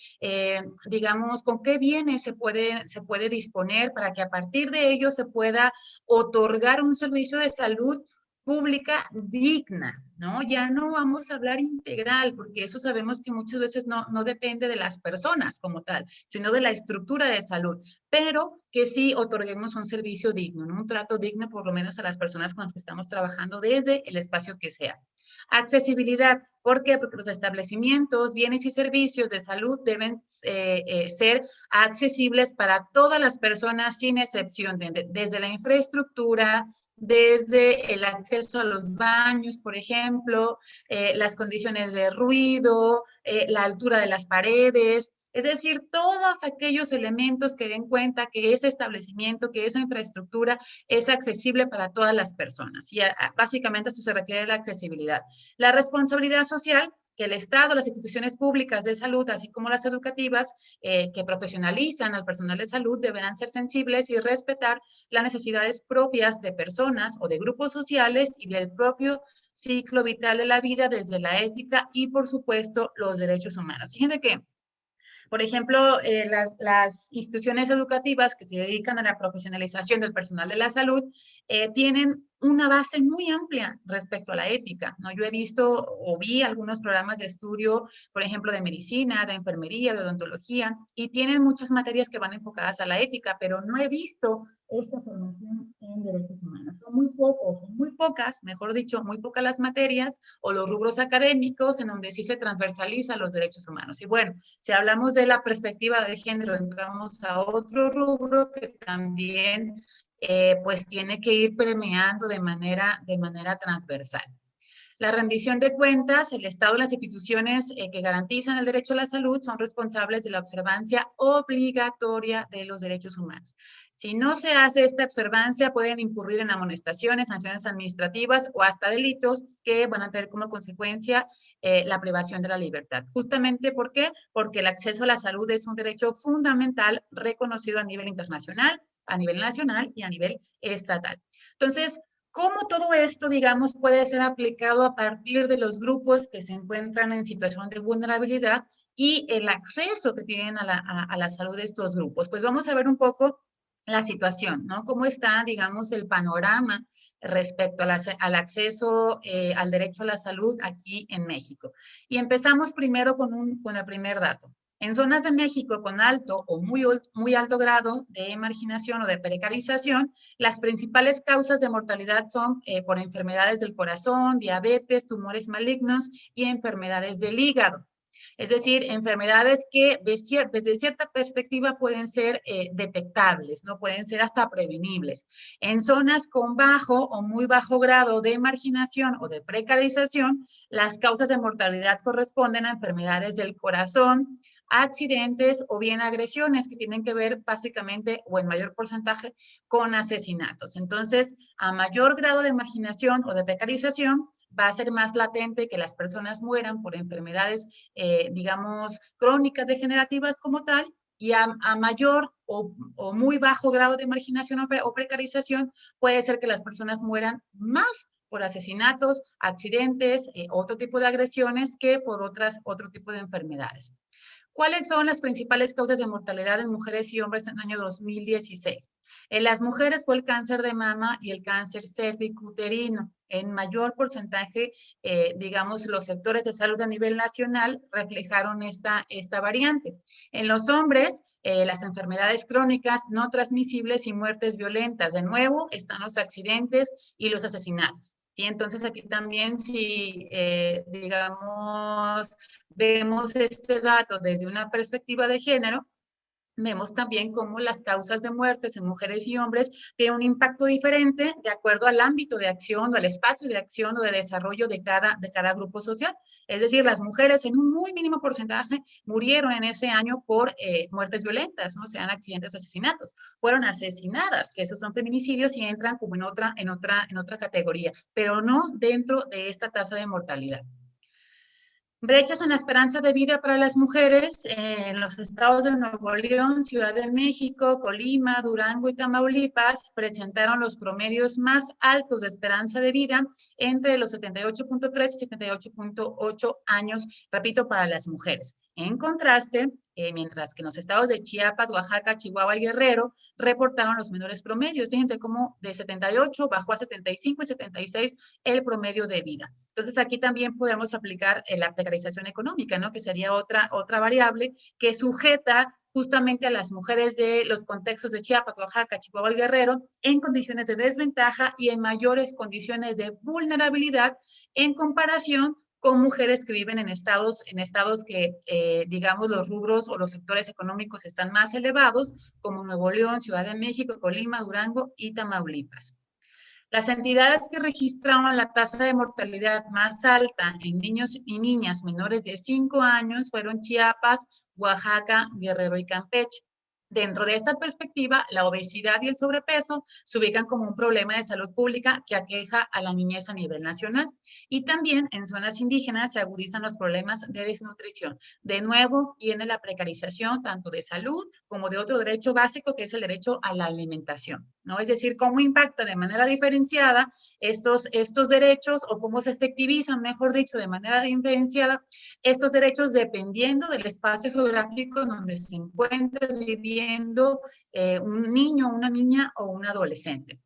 digamos, con qué bienes se puede disponer para que a partir de ello se pueda otorgar un servicio de salud pública digna, ¿no? Ya no vamos a hablar integral, porque eso sabemos que muchas veces no depende de las personas como tal, sino de la estructura de salud, pero que sí otorguemos un servicio digno, ¿no? Un trato digno por lo menos a las personas con las que estamos trabajando desde el espacio que sea. Accesibilidad. ¿Por qué? Porque los establecimientos, bienes y servicios de salud deben ser accesibles para todas las personas sin excepción, desde la infraestructura, desde el acceso a los baños, por ejemplo, las condiciones de ruido, la altura de las paredes, es decir, todos aquellos elementos que den cuenta que ese establecimiento, que esa infraestructura es accesible para todas las personas. Y básicamente eso se refiere a la accesibilidad. La responsabilidad social, que el Estado, las instituciones públicas de salud, así como las educativas, que profesionalizan al personal de salud, deberán ser sensibles y respetar las necesidades propias de personas o de grupos sociales y del propio ciclo vital de la vida desde la ética y, por supuesto, los derechos humanos. Fíjense que por ejemplo, las instituciones educativas que se dedican a la profesionalización del personal de la salud tienen una base muy amplia respecto a la ética, ¿no? Yo he visto o vi algunos programas de estudio, por ejemplo, de medicina, de enfermería, de odontología, y tienen muchas materias que van enfocadas a la ética, pero no he visto esta formación en derechos humanos. Son muy pocos, son muy pocas, mejor dicho, muy pocas las materias o los rubros académicos en donde sí se transversaliza los derechos humanos. Y bueno, si hablamos de la perspectiva de género, entramos a otro rubro que también pues tiene que ir permeando de manera transversal. La rendición de cuentas, el Estado y las instituciones que garantizan el derecho a la salud son responsables de la observancia obligatoria de los derechos humanos. Si no se hace esta observancia, pueden incurrir en amonestaciones, sanciones administrativas o hasta delitos que van a tener como consecuencia la privación de la libertad. Justamente, ¿por qué? Porque el acceso a la salud es un derecho fundamental reconocido a nivel internacional, a nivel nacional y a nivel estatal. Entonces, ¿cómo todo esto, digamos, puede ser aplicado a partir de los grupos que se encuentran en situación de vulnerabilidad y el acceso que tienen a la salud de estos grupos? Pues vamos a ver un poco la situación, ¿no? ¿Cómo está, digamos, el panorama respecto al acceso al derecho a la salud aquí en México? Y empezamos primero con el primer dato. En zonas de México con alto o muy alto grado de marginación o de precarización, las principales causas de mortalidad son por enfermedades del corazón, diabetes, tumores malignos y enfermedades del hígado. Es decir, enfermedades que desde cierta perspectiva pueden ser detectables, ¿no? Pueden ser hasta prevenibles. En zonas con bajo o muy bajo grado de marginación o de precarización, las causas de mortalidad corresponden a enfermedades del corazón, accidentes o bien agresiones que tienen que ver básicamente o en mayor porcentaje con asesinatos. Entonces, a mayor grado de marginación o de precarización, va a ser más latente que las personas mueran por enfermedades, digamos, crónicas degenerativas como tal, y a mayor o muy bajo grado de marginación o precarización, puede ser que las personas mueran más por asesinatos, accidentes, otro tipo de agresiones que por otro tipo de enfermedades. ¿Cuáles son las principales causas de mortalidad en mujeres y hombres en el año 2016? En las mujeres fue el cáncer de mama y el cáncer cervicuterino. En mayor porcentaje, digamos, los sectores de salud a nivel nacional reflejaron esta variante. En los hombres, las enfermedades crónicas no transmisibles y muertes violentas. De nuevo, están los accidentes y los asesinatos. ¿Sí? Entonces, aquí también, si, digamos, vemos este dato desde una perspectiva de género, vemos también cómo las causas de muertes en mujeres y hombres tienen un impacto diferente de acuerdo al ámbito de acción o al espacio de acción o de desarrollo de cada grupo social. Es decir, las mujeres en un muy mínimo porcentaje murieron en ese año por muertes violentas, no sean accidentes o asesinatos. Fueron asesinadas, que esos son feminicidios y entran como en otra categoría, pero no dentro de esta tasa de mortalidad. Brechas en la esperanza de vida para las mujeres en los estados de Nuevo León, Ciudad de México, Colima, Durango y Tamaulipas presentaron los promedios más altos de esperanza de vida entre los 78.3 y 78.8 años, repito, para las mujeres. En contraste, mientras que en los estados de Chiapas, Oaxaca, Chihuahua y Guerrero reportaron los menores promedios. Fíjense cómo de 78 bajó a 75 y 76 el promedio de vida. Entonces, aquí también podemos aplicar la precarización económica, ¿no? Que sería otra variable que sujeta justamente a las mujeres de los contextos de Chiapas, Oaxaca, Chihuahua y Guerrero en condiciones de desventaja y en mayores condiciones de vulnerabilidad en comparación con mujeres que viven en estados que, digamos, los rubros o los sectores económicos están más elevados, como Nuevo León, Ciudad de México, Colima, Durango y Tamaulipas. Las entidades que registraron la tasa de mortalidad más alta en niños y niñas menores de 5 años fueron Chiapas, Oaxaca, Guerrero y Campeche. Dentro de esta perspectiva, la obesidad y el sobrepeso se ubican como un problema de salud pública que aqueja a la niñez a nivel nacional. Y también en zonas indígenas se agudizan los problemas de desnutrición. De nuevo, viene la precarización tanto de salud como de otro derecho básico que es el derecho a la alimentación, ¿no? Es decir, cómo impacta de manera diferenciada estos derechos o cómo se efectivizan, mejor dicho, de manera diferenciada estos derechos dependiendo del espacio geográfico donde se encuentre viviendo un niño, una niña o un adolescente.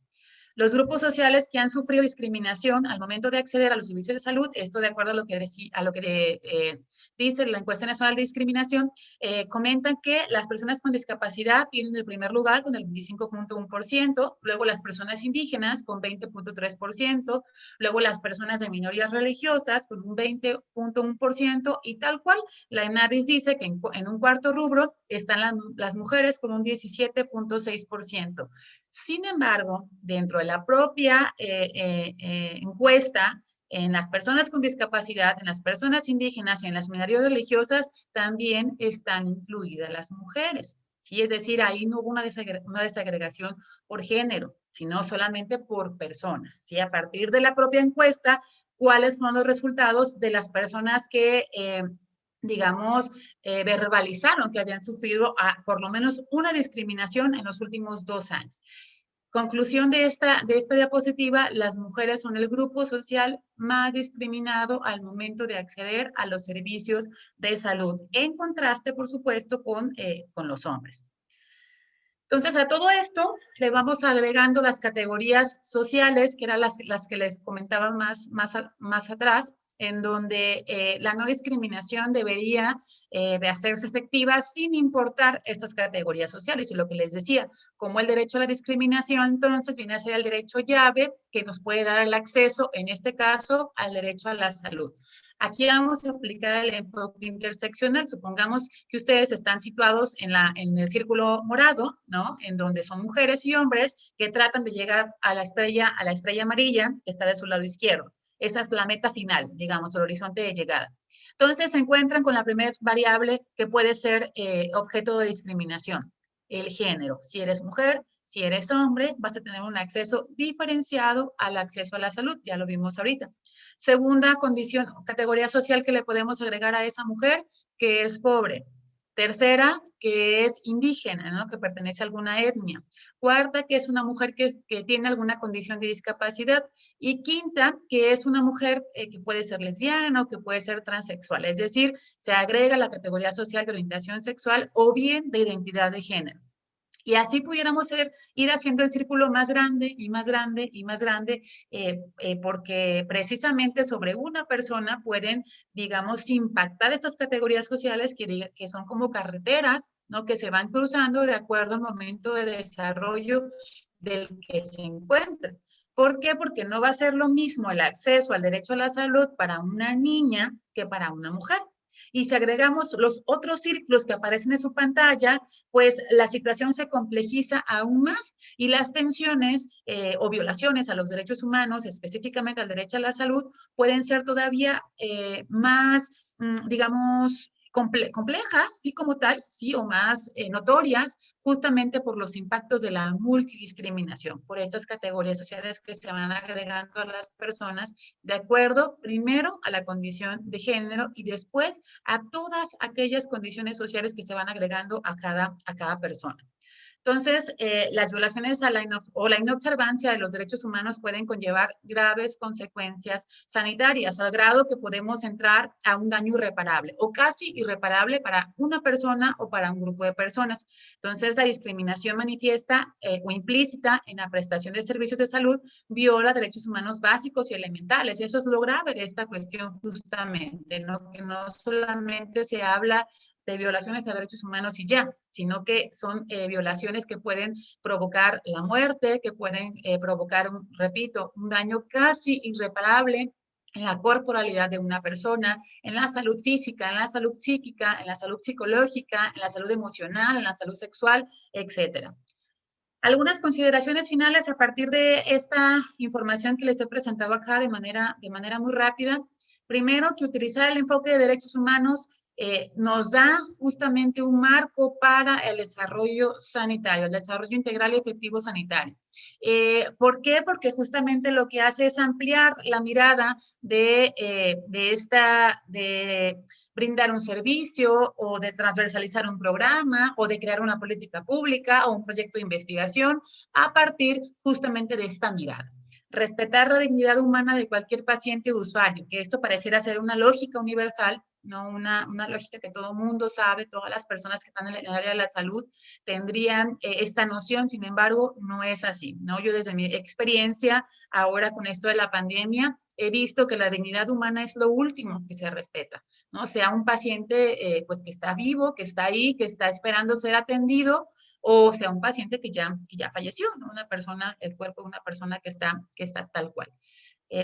Los grupos sociales que han sufrido discriminación al momento de acceder a los servicios de salud, esto de acuerdo a lo que, dice la encuesta nacional de discriminación, comentan que las personas con discapacidad tienen el primer lugar con el 25.1%, luego las personas indígenas con 20.3%, luego las personas de minorías religiosas con un 20.1% y tal cual, la ENADIS dice que en un cuarto rubro están las mujeres con un 17.6%. Sin embargo, dentro de la propia encuesta, en las personas con discapacidad, en las personas indígenas y en las minorías religiosas también están incluidas las mujeres. ¿Sí? Es decir, ahí no hubo una desagregación por género, sino solamente por personas. ¿Sí? A partir de la propia encuesta, ¿cuáles son los resultados de las personas que digamos, verbalizaron que habían sufrido por lo menos una discriminación en los últimos 2 años? Conclusión de esta diapositiva, las mujeres son el grupo social más discriminado al momento de acceder a los servicios de salud, en contraste, por supuesto, con los hombres. Entonces, a todo esto le vamos agregando las categorías sociales, que eran las que les comentaba más atrás, en donde la no discriminación debería de hacerse efectiva sin importar estas categorías sociales. Y lo que les decía, como el derecho a la discriminación, entonces viene a ser el derecho llave que nos puede dar el acceso, en este caso, al derecho a la salud. Aquí vamos a aplicar el enfoque interseccional. Supongamos que ustedes están situados en el círculo morado, ¿no? En donde son mujeres y hombres que tratan de llegar a la estrella amarilla que está de su lado izquierdo. Esa es la meta final, digamos, el horizonte de llegada. Entonces se encuentran con la primera variable que puede ser objeto de discriminación, el género. Si eres mujer, si eres hombre, vas a tener un acceso diferenciado al acceso a la salud, ya lo vimos ahorita. Segunda condición, categoría social que le podemos agregar a esa mujer, que es pobre. Tercera, que es indígena, ¿no? Que pertenece a alguna etnia. Cuarta, que es una mujer que tiene alguna condición de discapacidad. Y quinta, que es una mujer que puede ser lesbiana o que puede ser transexual. Es decir, se agrega la categoría social de orientación sexual o bien de identidad de género. Y así pudiéramos ir haciendo el círculo más grande y más grande y más grande, porque precisamente sobre una persona pueden, digamos, impactar estas categorías sociales que son como carreteras, ¿no? Que se van cruzando de acuerdo al momento de desarrollo del que se encuentra. ¿Por qué? Porque no va a ser lo mismo el acceso al derecho a la salud para una niña que para una mujer. Y si agregamos los otros círculos que aparecen en su pantalla, pues la situación se complejiza aún más y las tensiones o violaciones a los derechos humanos, específicamente al derecho a la salud, pueden ser todavía más, digamos, complejas, sí, como tal, sí, o más notorias, justamente por los impactos de la multidiscriminación, por estas categorías sociales que se van agregando a las personas de acuerdo, primero, a la condición de género y después a todas aquellas condiciones sociales que se van agregando a cada persona. Entonces, las violaciones a la inobservancia de los derechos humanos pueden conllevar graves consecuencias sanitarias, al grado que podemos entrar a un daño irreparable o casi irreparable para una persona o para un grupo de personas. Entonces, la discriminación manifiesta o implícita en la prestación de servicios de salud viola derechos humanos básicos y elementales. Y eso es lo grave de esta cuestión justamente, ¿no? Que no solamente se habla de violaciones a derechos humanos y ya, sino que son violaciones que pueden provocar la muerte, que pueden provocar, repito, un daño casi irreparable en la corporalidad de una persona, en la salud física, en la salud psíquica, en la salud psicológica, en la salud emocional, en la salud sexual, etcétera. Algunas consideraciones finales a partir de esta información que les he presentado acá de manera muy rápida. Primero, que utilizar el enfoque de derechos humanos nos da justamente un marco para el desarrollo sanitario, el desarrollo integral y efectivo sanitario. ¿Por qué? Porque justamente lo que hace es ampliar la mirada de brindar un servicio o de transversalizar un programa o de crear una política pública o un proyecto de investigación a partir justamente de esta mirada. Respetar la dignidad humana de cualquier paciente o usuario, que esto pareciera ser una lógica universal, ¿no? Una lógica que todo el mundo sabe, todas las personas que están en el área de la salud tendrían esta noción, sin embargo, no es así, ¿no? Yo desde mi experiencia, ahora con esto de la pandemia, he visto que la dignidad humana es lo último que se respeta, ¿no? Sea un paciente pues que está vivo, que está ahí, que está esperando ser atendido, o sea un paciente que ya falleció, ¿no? Una persona, el cuerpo de una persona que está tal cual.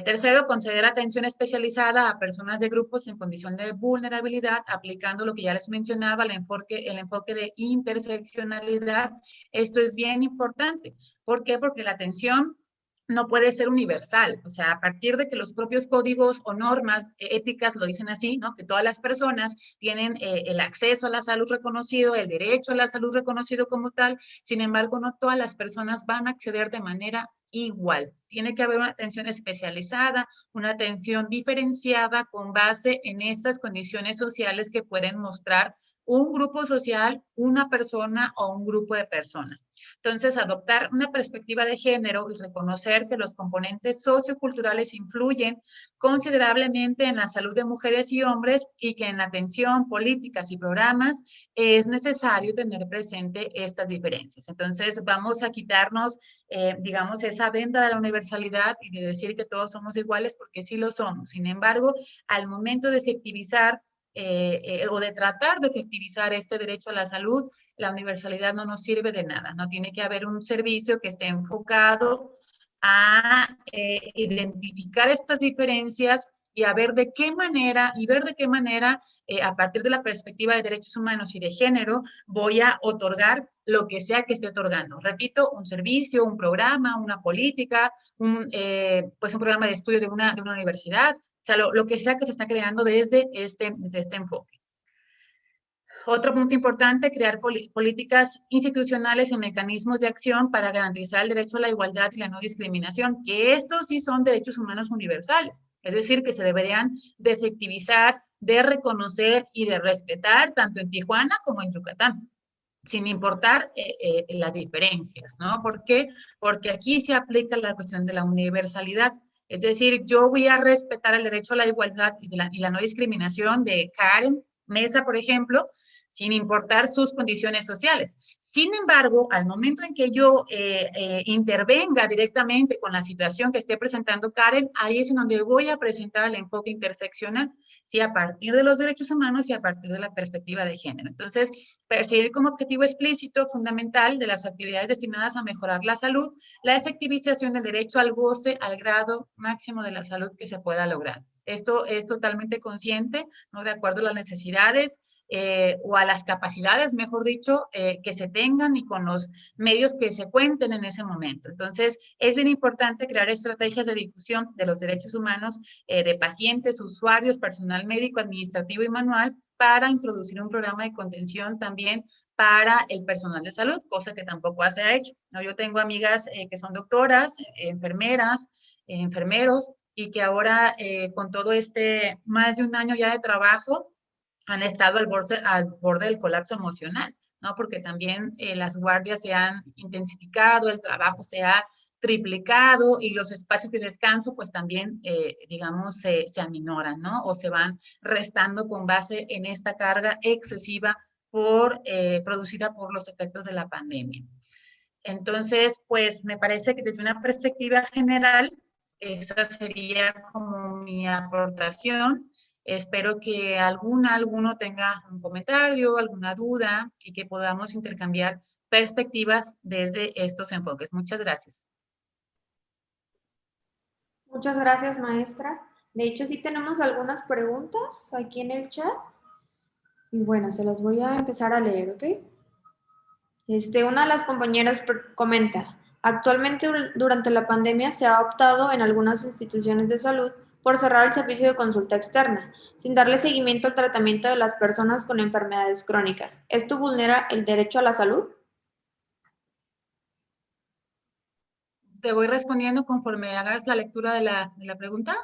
Tercero, conceder atención especializada a personas de grupos en condición de vulnerabilidad, aplicando lo que ya les mencionaba, el enfoque de interseccionalidad. Esto es bien importante. ¿Por qué? Porque la atención no puede ser universal, o sea, a partir de que los propios códigos o normas éticas lo dicen así, ¿no? Que todas las personas tienen el acceso a la salud reconocido, el derecho a la salud reconocido como tal, sin embargo, no todas las personas van a acceder de manera igual. Tiene que haber una atención especializada, una atención diferenciada con base en estas condiciones sociales que pueden mostrar un grupo social, una persona o un grupo de personas. Entonces, adoptar una perspectiva de género y reconocer que los componentes socioculturales influyen considerablemente en la salud de mujeres y hombres y que en la atención, políticas y programas es necesario tener presente estas diferencias. Entonces, vamos a quitarnos, digamos, esa venda de la universalidad y de decir que todos somos iguales porque sí lo somos. Sin embargo, al momento de efectivizar o de tratar de efectivizar este derecho a la salud, la universalidad no nos sirve de nada. No tiene que haber un servicio que esté enfocado a identificar estas diferencias y a ver de qué manera, a partir de la perspectiva de derechos humanos y de género, voy a otorgar lo que sea que esté otorgando. Repito, un servicio, un programa, una política, pues un programa de estudio de una universidad, o sea, lo que sea que se está creando desde este enfoque. Otro punto importante, crear políticas institucionales y mecanismos de acción para garantizar el derecho a la igualdad y la no discriminación, que estos sí son derechos humanos universales, es decir, que se deberían de efectivizar, de reconocer y de respetar tanto en Tijuana como en Yucatán, sin importar las diferencias, ¿no? ¿Por qué? Porque aquí se aplica la cuestión de la universalidad. Es decir, yo voy a respetar el derecho a la igualdad y la no discriminación de Karen Mesa, por ejemplo, sin importar sus condiciones sociales. Sin embargo, al momento en que yo intervenga directamente con la situación que esté presentando Karen, ahí es en donde voy a presentar el enfoque interseccional, ¿sí? A partir de los derechos humanos y a partir de la perspectiva de género. Entonces, perseguir como objetivo explícito, fundamental, de las actividades destinadas a mejorar la salud, la efectivización del derecho al goce al grado máximo de la salud que se pueda lograr. Esto es totalmente consciente, ¿no? De acuerdo a las necesidades o a las capacidades, mejor dicho, que se tengan y con los medios que se cuenten en ese momento. Entonces, es bien importante crear estrategias de difusión de los derechos humanos de pacientes, usuarios, personal médico, administrativo y manual para introducir un programa de contención también para el personal de salud, cosa que tampoco se ha hecho, ¿no? Yo tengo amigas que son doctoras, enfermeras, enfermeros, y que ahora con todo más de un año ya de trabajo, han estado al borde del colapso emocional, ¿no? Porque también las guardias se han intensificado, el trabajo se ha triplicado y los espacios de descanso pues también, digamos, se aminoran, ¿no? O se van restando con base en esta carga excesiva producida por los efectos de la pandemia. Entonces, pues me parece que desde una perspectiva general, esa sería como mi aportación. Espero que alguno tenga un comentario, alguna duda y que podamos intercambiar perspectivas desde estos enfoques. Muchas gracias. Muchas gracias, maestra. De hecho, sí tenemos algunas preguntas aquí en el chat. Y bueno, se las voy a empezar a leer, ¿ok? Una de las compañeras comenta, actualmente durante la pandemia se ha optado en algunas instituciones de salud por cerrar el servicio de consulta externa, sin darle seguimiento al tratamiento de las personas con enfermedades crónicas. ¿Esto vulnera el derecho a la salud? Te voy respondiendo conforme hagas la lectura de la pregunta,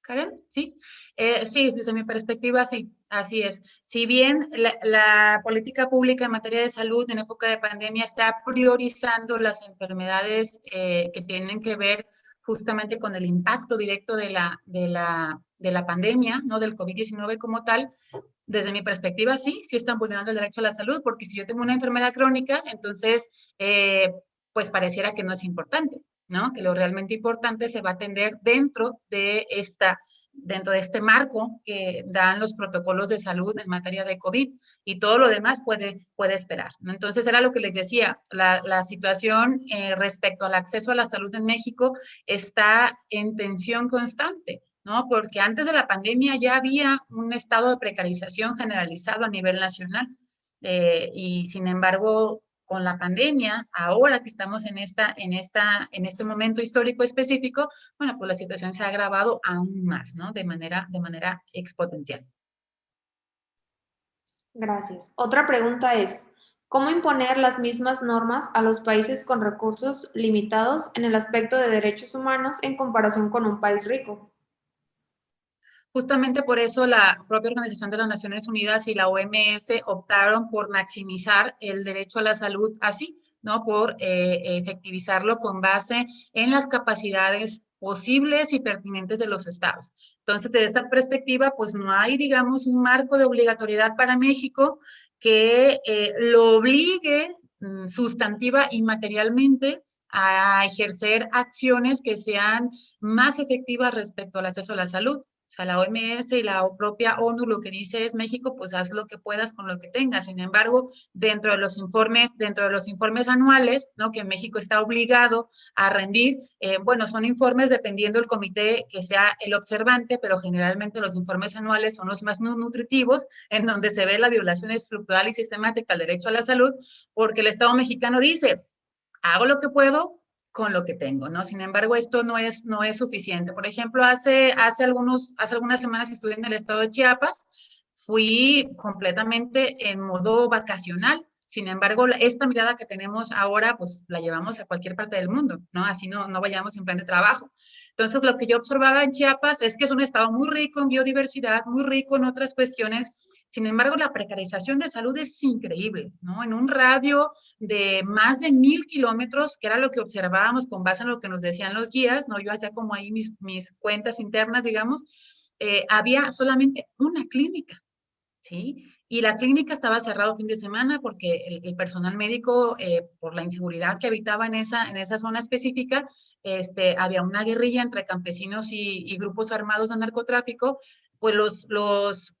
Karen, ¿sí? Sí, desde mi perspectiva, sí, así es. Si bien la política pública en materia de salud en época de pandemia está priorizando las enfermedades que tienen que ver justamente con el impacto directo de la pandemia, ¿no? Del COVID-19 como tal, desde mi perspectiva, sí están vulnerando el derecho a la salud, porque si yo tengo una enfermedad crónica, entonces, pues pareciera que no es importante, ¿no? Que lo realmente importante se va a atender dentro de este marco que dan los protocolos de salud en materia de COVID, y todo lo demás puede esperar, ¿no? Entonces, era lo que les decía, la situación respecto al acceso a la salud en México está en tensión constante, ¿no? Porque antes de la pandemia ya había un estado de precarización generalizado a nivel nacional, y sin embargo, con la pandemia, ahora que estamos en este momento histórico específico, bueno, pues la situación se ha agravado aún más, ¿no? De manera exponencial. Gracias. Otra pregunta es, ¿cómo imponer las mismas normas a los países con recursos limitados en el aspecto de derechos humanos en comparación con un país rico? Justamente por eso la propia Organización de las Naciones Unidas y la OMS optaron por maximizar el derecho a la salud así, ¿no? Por efectivizarlo con base en las capacidades posibles y pertinentes de los estados. Entonces, desde esta perspectiva, pues no hay, digamos, un marco de obligatoriedad para México que lo obligue sustantiva y materialmente a ejercer acciones que sean más efectivas respecto al acceso a la salud. O sea, la OMS y la propia ONU lo que dice es, México, pues haz lo que puedas con lo que tengas. Sin embargo, dentro de los informes anuales, ¿no? Que México está obligado a rendir, bueno, son informes dependiendo del comité que sea el observante, pero generalmente los informes anuales son los más nutritivos, en donde se ve la violación estructural y sistemática al derecho a la salud, porque el Estado mexicano dice, hago lo que puedo con lo que tengo, ¿no? Sin embargo, esto no es suficiente. Por ejemplo, hace algunas semanas que estuve en el estado de Chiapas, fui completamente en modo vacacional. Sin embargo, esta mirada que tenemos ahora, pues la llevamos a cualquier parte del mundo, ¿no? Así no vayamos en plan de trabajo. Entonces, lo que yo observaba en Chiapas es que es un estado muy rico en biodiversidad, muy rico en otras cuestiones. Sin embargo, la precarización de salud es increíble, ¿no? En un radio de más de 1,000 kilómetros, que era lo que observábamos con base en lo que nos decían los guías, ¿no? Yo hacía como ahí mis cuentas internas, digamos, había solamente una clínica, ¿sí? Y la clínica estaba cerrada fin de semana porque el personal médico, por la inseguridad que habitaba en esa zona específica, había una guerrilla entre campesinos y grupos armados de narcotráfico, pues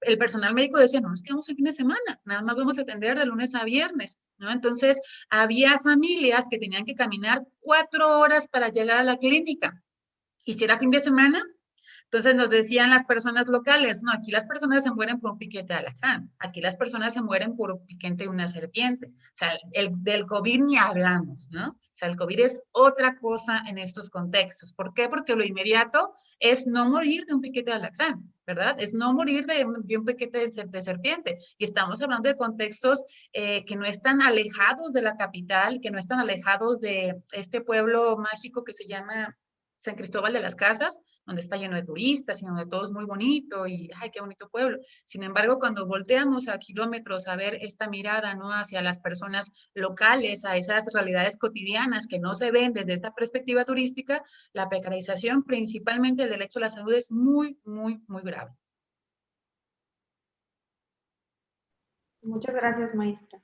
el personal médico decía, no, nos quedamos el fin de semana, nada más vamos a atender de lunes a viernes, ¿no? Entonces, había familias que tenían que caminar 4 horas para llegar a la clínica. Y si era fin de semana, entonces nos decían las personas locales, no, aquí las personas se mueren por un piquete de alacrán, aquí las personas se mueren por un piquete de una serpiente. O sea, del COVID ni hablamos, ¿no? O sea, el COVID es otra cosa en estos contextos. ¿Por qué? Porque lo inmediato es no morir de un piquete de alacrán, ¿verdad? Es no morir de un piquete de serpiente. Y estamos hablando de contextos que no están alejados de la capital, que no están alejados de este pueblo mágico que se llama San Cristóbal de las Casas, donde está lleno de turistas y donde todo es muy bonito y, ay, qué bonito pueblo. Sin embargo, cuando volteamos a kilómetros a ver esta mirada, ¿no? Hacia las personas locales, a esas realidades cotidianas que no se ven desde esta perspectiva turística, la precarización, principalmente del derecho a la salud, es muy, muy, muy grave. Muchas gracias, maestra.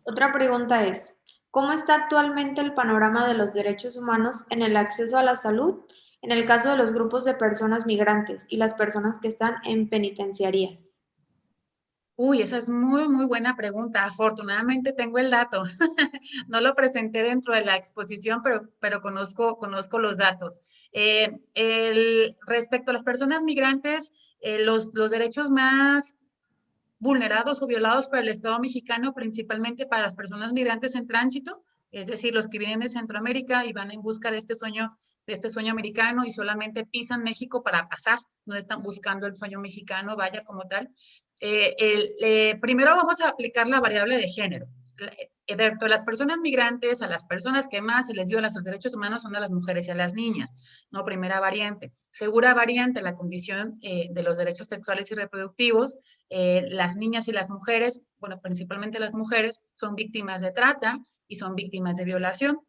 Otra pregunta es, ¿cómo está actualmente el panorama de los derechos humanos en el acceso a la salud en el caso de los grupos de personas migrantes y las personas que están en penitenciarías? Uy, esa es muy, muy buena pregunta. Afortunadamente tengo el dato. No lo presenté dentro de la exposición, pero conozco los datos. Respecto a las personas migrantes, los derechos más vulnerados o violados por el Estado mexicano, principalmente para las personas migrantes en tránsito, es decir, los que vienen de Centroamérica y van en busca de este sueño americano y solamente pisan México para pasar, no están buscando el sueño mexicano, vaya como tal. Primero vamos a aplicar la variable de género. Dentro de las personas migrantes, a las personas que más se les viola sus derechos humanos son a las mujeres y a las niñas, ¿no? Primera variante. Segunda variante, la condición de los derechos sexuales y reproductivos. Las niñas y las mujeres, bueno, principalmente las mujeres, son víctimas de trata, y son víctimas de violación.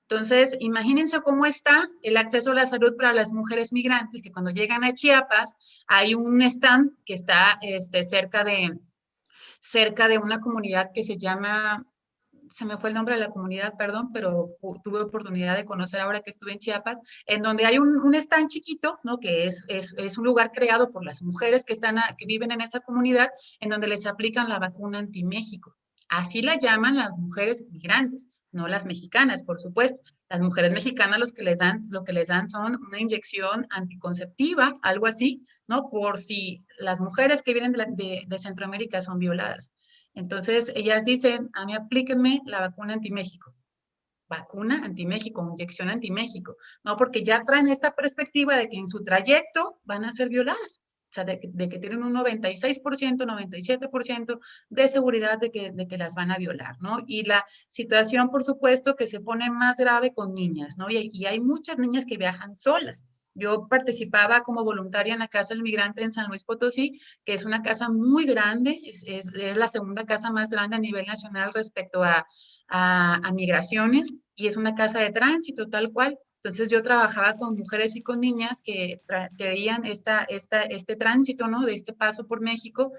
Entonces, imagínense cómo está el acceso a la salud para las mujeres migrantes, que cuando llegan a Chiapas hay un stand que está cerca de una comunidad que se llama, se me fue el nombre de la comunidad, perdón, pero tuve oportunidad de conocer ahora que estuve en Chiapas, en donde hay un stand chiquito, ¿no? Que es un lugar creado por las mujeres que viven en esa comunidad, en donde les aplican la vacuna anti-México. Así la llaman las mujeres migrantes, no las mexicanas, por supuesto. Las mujeres mexicanas lo que les dan son una inyección anticonceptiva, algo así, ¿no? Por si las mujeres que vienen de Centroamérica son violadas. Entonces, ellas dicen, a mí aplíquenme la vacuna anti-México, inyección anti-México, ¿no? Porque ya traen esta perspectiva de que en su trayecto van a ser violadas. O sea, de que tienen un 96%, 97% de seguridad de que las van a violar, ¿no? Y la situación, por supuesto, que se pone más grave con niñas, ¿no? Y hay muchas niñas que viajan solas. Yo participaba como voluntaria en la Casa del Migrante en San Luis Potosí, que es una casa muy grande, es la segunda casa más grande a nivel nacional respecto a migraciones, y es una casa de tránsito tal cual. Entonces yo trabajaba con mujeres y con niñas que traían este tránsito, ¿no? De este paso por México,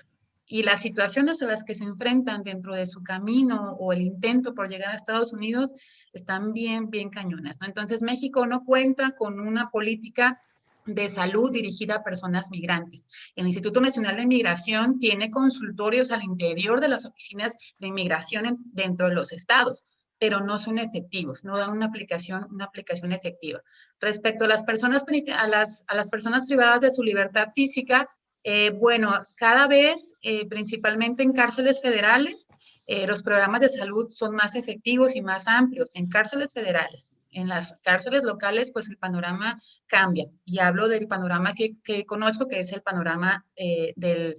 y las situaciones a las que se enfrentan dentro de su camino o el intento por llegar a Estados Unidos están bien, bien cañonas, ¿no? Entonces México no cuenta con una política de salud dirigida a personas migrantes. El Instituto Nacional de Migración tiene consultorios al interior de las oficinas de inmigración dentro de los estados, pero no son efectivos, no dan una aplicación efectiva. Respecto a las personas, a las personas privadas de su libertad física, bueno, cada vez, principalmente en cárceles federales, los programas de salud son más efectivos y más amplios en cárceles federales. En las cárceles locales, pues el panorama cambia. Y hablo del panorama que conozco, que es el panorama de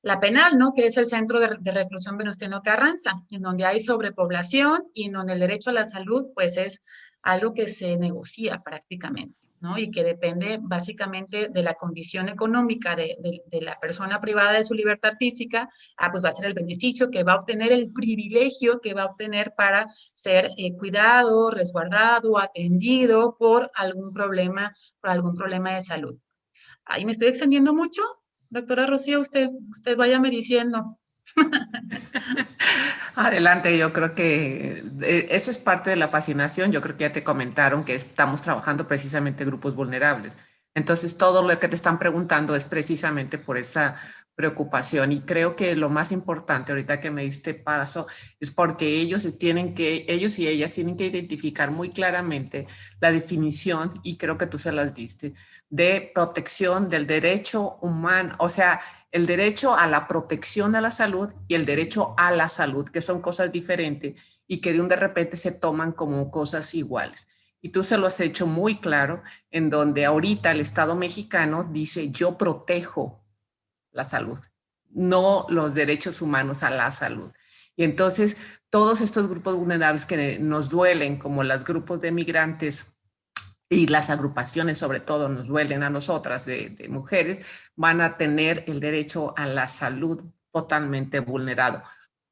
la penal, ¿no? Que es el Centro de Reclusión Venustiano Carranza, en donde hay sobrepoblación y en donde el derecho a la salud, pues es algo que se negocia prácticamente, ¿no? Y que depende básicamente de la condición económica de la persona privada de su libertad física, pues va a ser el beneficio que va a obtener, el privilegio que va a obtener para ser cuidado, resguardado, atendido por algún problema de salud. Ahí me estoy extendiendo mucho. Doctora Rocío, usted váyame diciendo. Adelante, yo creo que eso es parte de la fascinación. Yo creo que ya te comentaron que estamos trabajando precisamente grupos vulnerables. Entonces, todo lo que te están preguntando es precisamente por esa preocupación. Y creo que lo más importante ahorita que me diste paso es porque ellos y ellas tienen que identificar muy claramente la definición, y creo que tú se las diste, de protección del derecho humano, o sea, el derecho a la protección de la salud y el derecho a la salud, que son cosas diferentes y que de repente se toman como cosas iguales. Y tú se lo has hecho muy claro, en donde ahorita el Estado mexicano dice: yo protejo la salud, no los derechos humanos a la salud. Y entonces todos estos grupos vulnerables que nos duelen, como los grupos de migrantes y las agrupaciones, sobre todo nos duelen a nosotras de mujeres, van a tener el derecho a la salud totalmente vulnerado.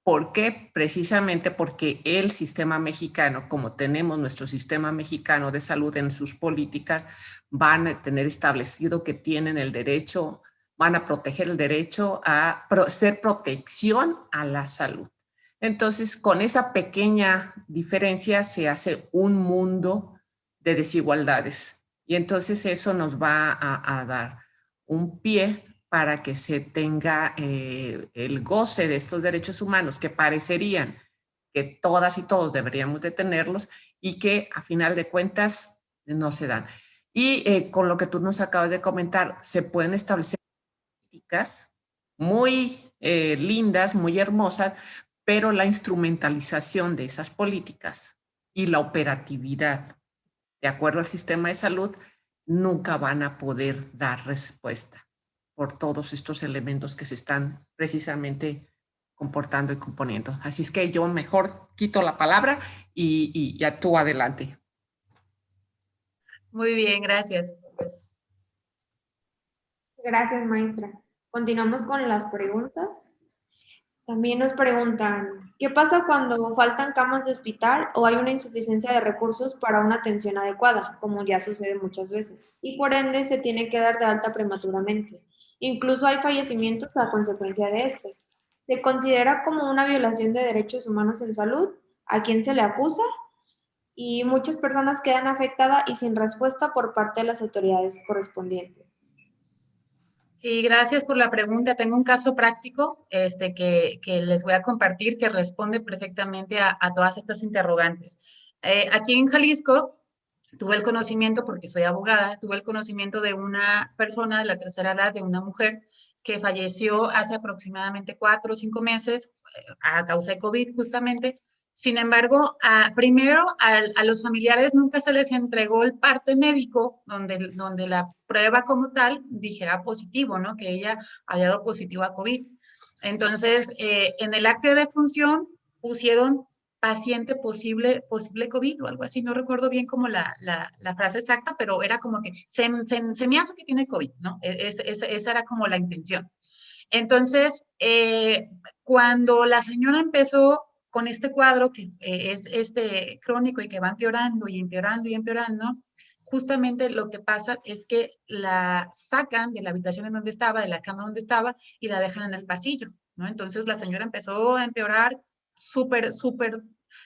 ¿Por qué? Precisamente porque el sistema mexicano, como tenemos nuestro sistema mexicano de salud en sus políticas, van a tener establecido que tienen el derecho, van a proteger el derecho a ser protección a la salud. Entonces, con esa pequeña diferencia se hace un mundo de desigualdades. Y entonces eso nos va a dar un pie para que se tenga el goce de estos derechos humanos que parecerían que todas y todos deberíamos de tenerlos, y que a final de cuentas no se dan. Y con lo que tú nos acabas de comentar, se pueden establecer políticas muy lindas, muy hermosas, pero la instrumentalización de esas políticas y la operatividad de acuerdo al sistema de salud nunca van a poder dar respuesta por todos estos elementos que se están precisamente comportando y componiendo. Así es que yo mejor quito la palabra y ya tú adelante. Muy bien, gracias. Gracias, maestra. Continuamos con las preguntas. También nos preguntan, ¿qué pasa cuando faltan camas de hospital o hay una insuficiencia de recursos para una atención adecuada, como ya sucede muchas veces? Y por ende se tiene que dar de alta prematuramente. Incluso hay fallecimientos a consecuencia de este. ¿Se considera como una violación de derechos humanos en salud? ¿A quién se le acusa? Y muchas personas quedan afectadas y sin respuesta por parte de las autoridades correspondientes. Sí, gracias por la pregunta. Tengo un caso práctico que les voy a compartir que responde perfectamente a todas estas interrogantes. Aquí en Jalisco tuve el conocimiento, porque soy abogada, tuve el conocimiento de una persona de la tercera edad, de una mujer que falleció hace aproximadamente 4 o 5 meses a causa de COVID justamente. Sin embargo, primero a los familiares nunca se les entregó el parte médico donde la prueba como tal dijera positivo, ¿no? Que ella había dado positivo a COVID. Entonces, en el acta de defunción pusieron paciente posible COVID o algo así, no recuerdo bien como la frase exacta, pero era como que se me hace que tiene COVID, ¿no? Esa era como la intención. Entonces, cuando la señora empezó con este cuadro que es crónico y que va empeorando y empeorando y empeorando, justamente lo que pasa es que la sacan de la habitación en donde estaba, de la cama donde estaba, y la dejan en el pasillo, ¿no? Entonces la señora empezó a empeorar súper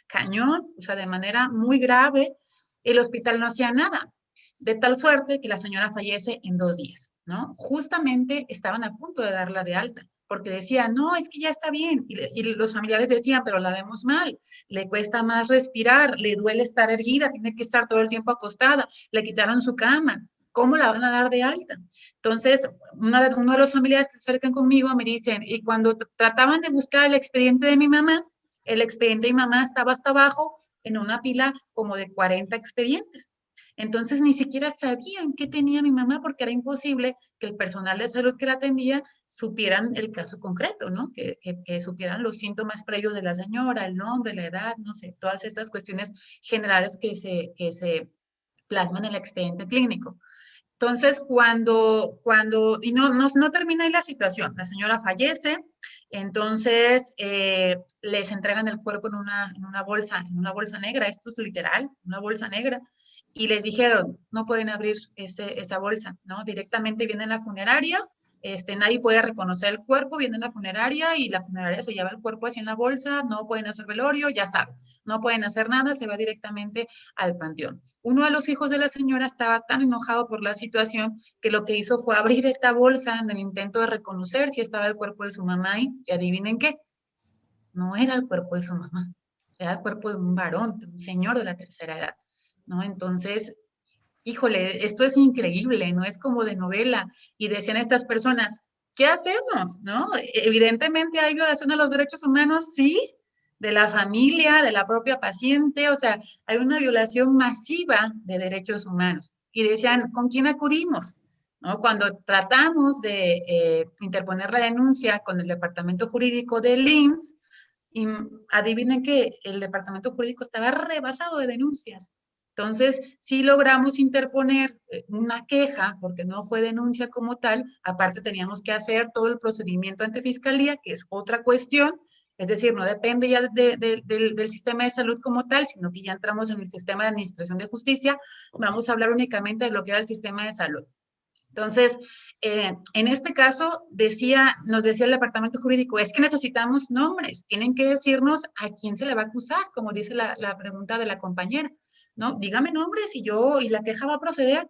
cañón, o sea, de manera muy grave. El hospital no hacía nada, de tal suerte que la señora fallece en 2 días, ¿no? Justamente estaban a punto de darla de alta, porque decían, no, es que ya está bien, y los familiares decían, pero la vemos mal, le cuesta más respirar, le duele estar erguida, tiene que estar todo el tiempo acostada, le quitaron su cama, ¿cómo la van a dar de alta? Entonces, uno de los familiares que se acercan conmigo me dicen, y cuando trataban de buscar el expediente de mi mamá, el expediente de mi mamá estaba hasta abajo en una pila como de 40 expedientes. Entonces, ni siquiera sabían qué tenía mi mamá porque era imposible que el personal de salud que la atendía supieran el caso concreto, ¿no? Que supieran los síntomas previos de la señora, el nombre, la edad, no sé, todas estas cuestiones generales que se plasman en el expediente clínico. Entonces, y no termina ahí la situación, la señora fallece, entonces les entregan el cuerpo en una bolsa negra, esto es literal, una bolsa negra, y les dijeron, no pueden abrir esa bolsa, ¿no? Directamente viene la funeraria, nadie puede reconocer el cuerpo, viene la funeraria y la funeraria se lleva el cuerpo así en la bolsa, no pueden hacer velorio, ya saben, no pueden hacer nada, se va directamente al panteón. Uno de los hijos de la señora estaba tan enojado por la situación que lo que hizo fue abrir esta bolsa en el intento de reconocer si estaba el cuerpo de su mamá ahí, y adivinen qué, no era el cuerpo de su mamá, era el cuerpo de un varón, de un señor de la tercera edad, ¿no? Entonces, híjole, esto es increíble, no es como de novela. Y decían estas personas, ¿qué hacemos? ¿No? Evidentemente hay violación a los derechos humanos, sí, de la familia, de la propia paciente, o sea, hay una violación masiva de derechos humanos. Y decían, ¿con quién acudimos? ¿No? Cuando tratamos de interponer la denuncia con el departamento jurídico del IMSS, y adivinen que el departamento jurídico estaba rebasado de denuncias. Entonces, sí logramos interponer una queja, porque no fue denuncia como tal, aparte teníamos que hacer todo el procedimiento ante fiscalía, que es otra cuestión, es decir, no depende ya del sistema de salud como tal, sino que ya entramos en el sistema de administración de justicia, vamos a hablar únicamente de lo que era el sistema de salud. Entonces, en este caso, nos decía el departamento jurídico, es que necesitamos nombres, tienen que decirnos a quién se le va a acusar, como dice la pregunta de la compañera, ¿no? Dígame nombres y la queja va a proceder.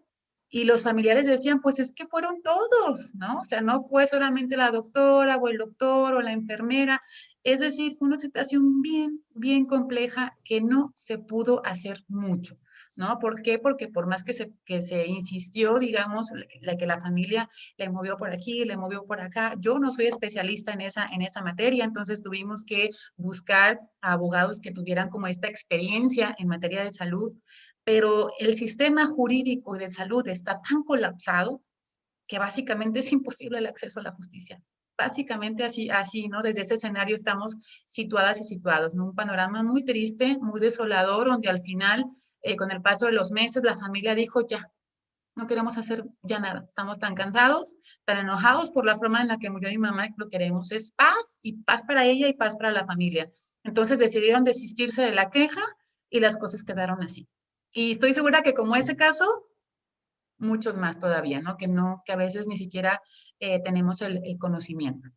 Y los familiares decían, pues es que fueron todos, ¿no? O sea, no fue solamente la doctora o el doctor o la enfermera. Es decir, fue una situación bien compleja que no se pudo hacer mucho. ¿No? ¿Por qué? Porque por más que se insistió, digamos, que la familia le movió por aquí, le movió por acá, yo no soy especialista en esa materia, entonces tuvimos que buscar a abogados que tuvieran como esta experiencia en materia de salud, pero el sistema jurídico y de salud está tan colapsado que básicamente es imposible el acceso a la justicia. Básicamente así, ¿no? Desde ese escenario estamos situadas y situados, ¿no? Un panorama muy triste, muy desolador, donde al final, con el paso de los meses, la familia dijo, ya, no queremos hacer ya nada. Estamos tan cansados, tan enojados por la forma en la que murió mi mamá, que lo queremos es paz, y paz para ella y paz para la familia. Entonces decidieron desistirse de la queja y las cosas quedaron así. Y estoy segura que como ese caso, muchos más todavía, ¿no? Que a veces ni siquiera tenemos el conocimiento.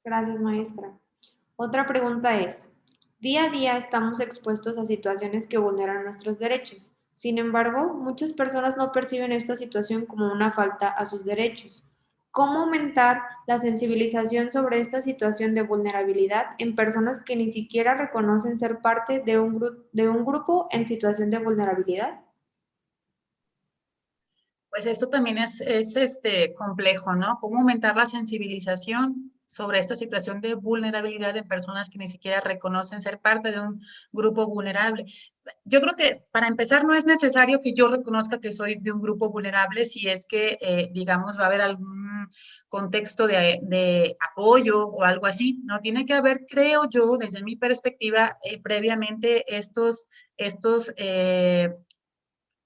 Gracias, maestra. Otra pregunta es, día a día estamos expuestos a situaciones que vulneran nuestros derechos. Sin embargo, muchas personas no perciben esta situación como una falta a sus derechos. ¿Cómo aumentar la sensibilización sobre esta situación de vulnerabilidad en personas que ni siquiera reconocen ser parte de un grupo en situación de vulnerabilidad? Pues esto también es complejo, ¿no? ¿Cómo aumentar la sensibilización sobre esta situación de vulnerabilidad de personas que ni siquiera reconocen ser parte de un grupo vulnerable? Yo creo que para empezar no es necesario que yo reconozca que soy de un grupo vulnerable si es que, digamos, va a haber algún contexto de apoyo o algo así, ¿no? Tiene que haber, creo yo, desde mi perspectiva, previamente estos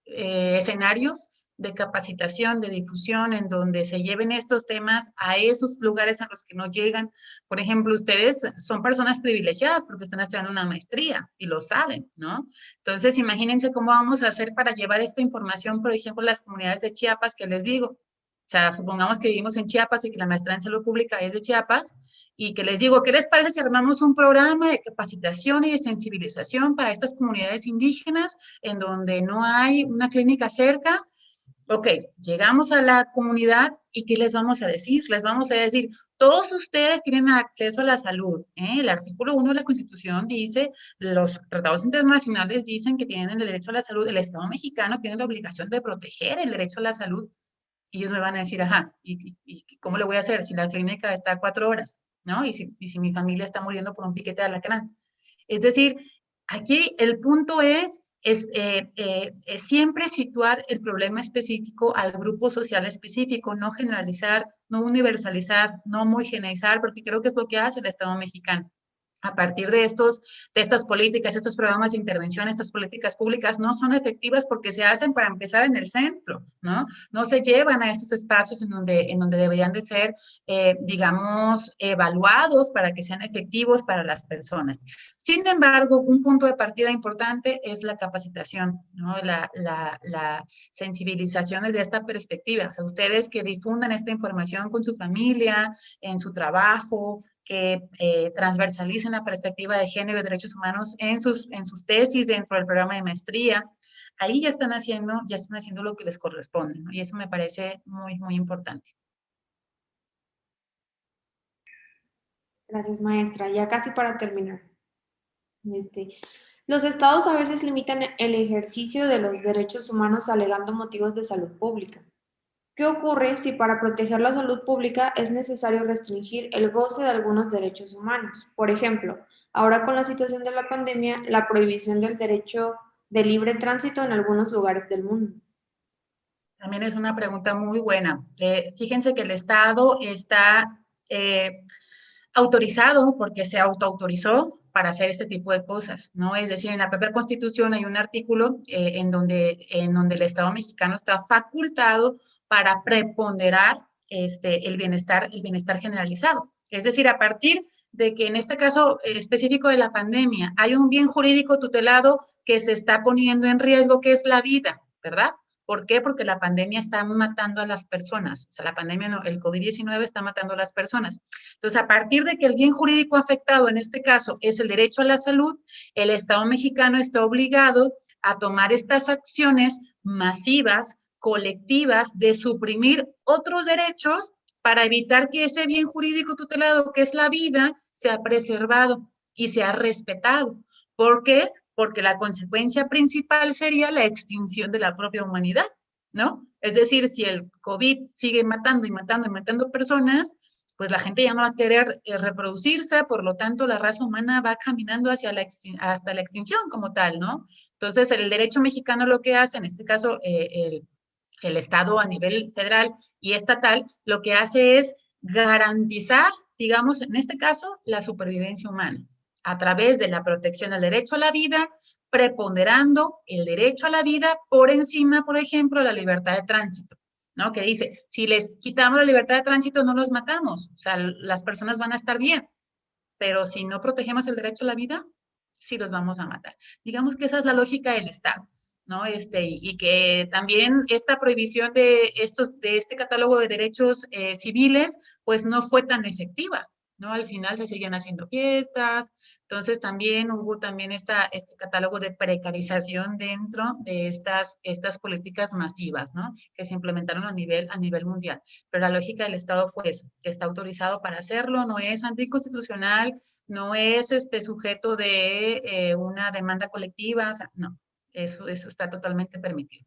escenarios de capacitación, de difusión, en donde se lleven estos temas a esos lugares a los que no llegan. Por ejemplo, ustedes son personas privilegiadas porque están estudiando una maestría y lo saben, ¿no? Entonces, imagínense cómo vamos a hacer para llevar esta información, por ejemplo, a las comunidades de Chiapas que les digo. O sea, supongamos que vivimos en Chiapas y que la maestra en salud pública es de Chiapas y que les digo, ¿qué les parece si armamos un programa de capacitación y de sensibilización para estas comunidades indígenas en donde no hay una clínica cerca? Ok, llegamos a la comunidad y ¿qué les vamos a decir? Les vamos a decir, todos ustedes tienen acceso a la salud. El artículo 1 de la Constitución dice, los tratados internacionales dicen que tienen el derecho a la salud, el Estado mexicano tiene la obligación de proteger el derecho a la salud. Y ellos me van a decir, ajá, ¿y cómo le voy a hacer si la clínica está a 4 horas? ¿No? Y si mi familia está muriendo por un piquete de alacrán. Es decir, aquí el punto es siempre situar el problema específico al grupo social específico, no generalizar, no universalizar, no homogeneizar, porque creo que es lo que hace el Estado mexicano. A partir de estas políticas, estos programas de intervención, estas políticas públicas no son efectivas porque se hacen para empezar en el centro, ¿no? No se llevan a estos espacios en donde deberían de ser, digamos, evaluados para que sean efectivos para las personas. Sin embargo, un punto de partida importante es la capacitación, ¿no? La sensibilización desde esta perspectiva. O sea, ustedes que difundan esta información con su familia, en su trabajo, que transversalicen la perspectiva de género y derechos humanos en sus tesis dentro del programa de maestría. Ahí ya están haciendo lo que les corresponde, ¿no? Y eso me parece muy, muy importante. Gracias, maestra. Ya casi para terminar. Los estados a veces limitan el ejercicio de los derechos humanos alegando motivos de salud pública. ¿Qué ocurre si para proteger la salud pública es necesario restringir el goce de algunos derechos humanos? Por ejemplo, ahora con la situación de la pandemia, la prohibición del derecho de libre tránsito en algunos lugares del mundo. También es una pregunta muy buena. Fíjense que el Estado está autorizado porque se autoautorizó para hacer este tipo de cosas, ¿no? Es decir, en la propia Constitución hay un artículo en donde el Estado mexicano está facultado para preponderar el bienestar generalizado. Es decir, a partir de que en este caso específico de la pandemia hay un bien jurídico tutelado que se está poniendo en riesgo, que es la vida, ¿verdad? ¿Por qué? Porque la pandemia está matando a las personas. O sea, la pandemia no, el COVID-19 está matando a las personas. Entonces, a partir de que el bien jurídico afectado en este caso es el derecho a la salud, el Estado mexicano está obligado a tomar estas acciones masivas, colectivas, de suprimir otros derechos para evitar que ese bien jurídico tutelado, que es la vida, sea preservado y sea respetado. ¿Por qué? Porque la consecuencia principal sería la extinción de la propia humanidad, ¿no? Es decir, si el COVID sigue matando y matando y matando personas, pues la gente ya no va a querer reproducirse, por lo tanto la raza humana va caminando hasta la extinción como tal, ¿no? Entonces el derecho mexicano lo que hace, en este caso el Estado a nivel federal y estatal, lo que hace es garantizar, digamos, en este caso, la supervivencia humana. a través de la protección del derecho a la vida, preponderando el derecho a la vida por encima, por ejemplo, de la libertad de tránsito, ¿no? Que dice, si les quitamos la libertad de tránsito, no los matamos, o sea, las personas van a estar bien, pero si no protegemos el derecho a la vida, sí los vamos a matar. Digamos que esa es la lógica del Estado, ¿no? Y que también esta prohibición de este catálogo de derechos civiles, pues no fue tan efectiva, ¿no? Al final se siguen haciendo fiestas, entonces también hubo también este catálogo de precarización dentro de estas políticas masivas, ¿no? Que se implementaron a nivel mundial. Pero la lógica del Estado fue eso, que está autorizado para hacerlo, no es anticonstitucional, no es sujeto de una demanda colectiva, o sea, no, eso está totalmente permitido.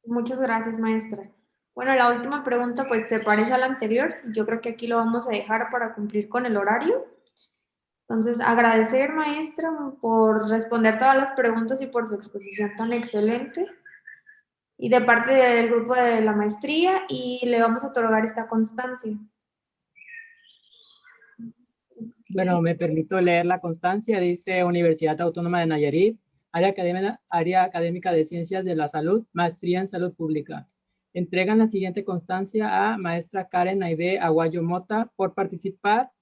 Muchas gracias, maestra. Bueno, la última pregunta pues se parece a la anterior. Yo creo que aquí lo vamos a dejar para cumplir con el horario. Entonces, agradecer, maestra, por responder todas las preguntas y por su exposición tan excelente. Y de parte del grupo de la maestría, y le vamos a otorgar esta constancia. Bueno, me permito leer la constancia. Dice Universidad Autónoma de Nayarit, área académica de Ciencias de la Salud, maestría en Salud Pública. Entregan la siguiente constancia a maestra Karen Aide Aguayo Mota por participar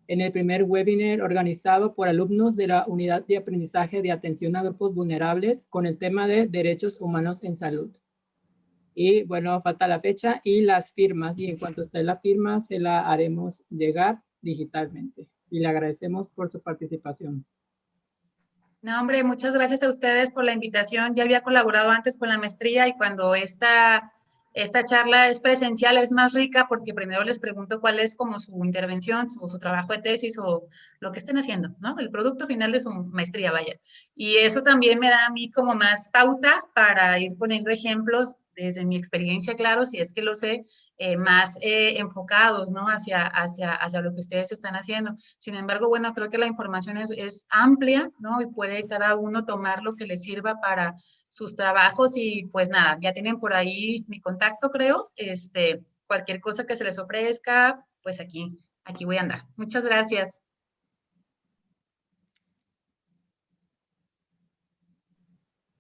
en el primer webinar organizado por alumnos de la Unidad de Aprendizaje de Atención a Grupos Vulnerables con el tema de Derechos Humanos en Salud. Y bueno, falta la fecha y las firmas, y en cuanto esté la firma se la haremos llegar digitalmente. Y le agradecemos por su participación. No, hombre, muchas gracias a ustedes por la invitación. Ya había colaborado antes con la maestría y cuando esta charla es presencial es más rica porque primero les pregunto cuál es como su intervención, su trabajo de tesis o lo que estén haciendo, ¿no? El producto final de su maestría, vaya. Y eso también me da a mí como más pauta para ir poniendo ejemplos desde mi experiencia, claro, si es que lo sé, más enfocados, ¿no? Hacia lo que ustedes están haciendo. Sin embargo, bueno, creo que la información es amplia, ¿no? Y puede cada uno tomar lo que le sirva para sus trabajos y pues nada, ya tienen por ahí mi contacto, creo. Cualquier cosa que se les ofrezca, pues aquí voy a andar. Muchas gracias.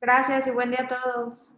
Gracias y buen día a todos.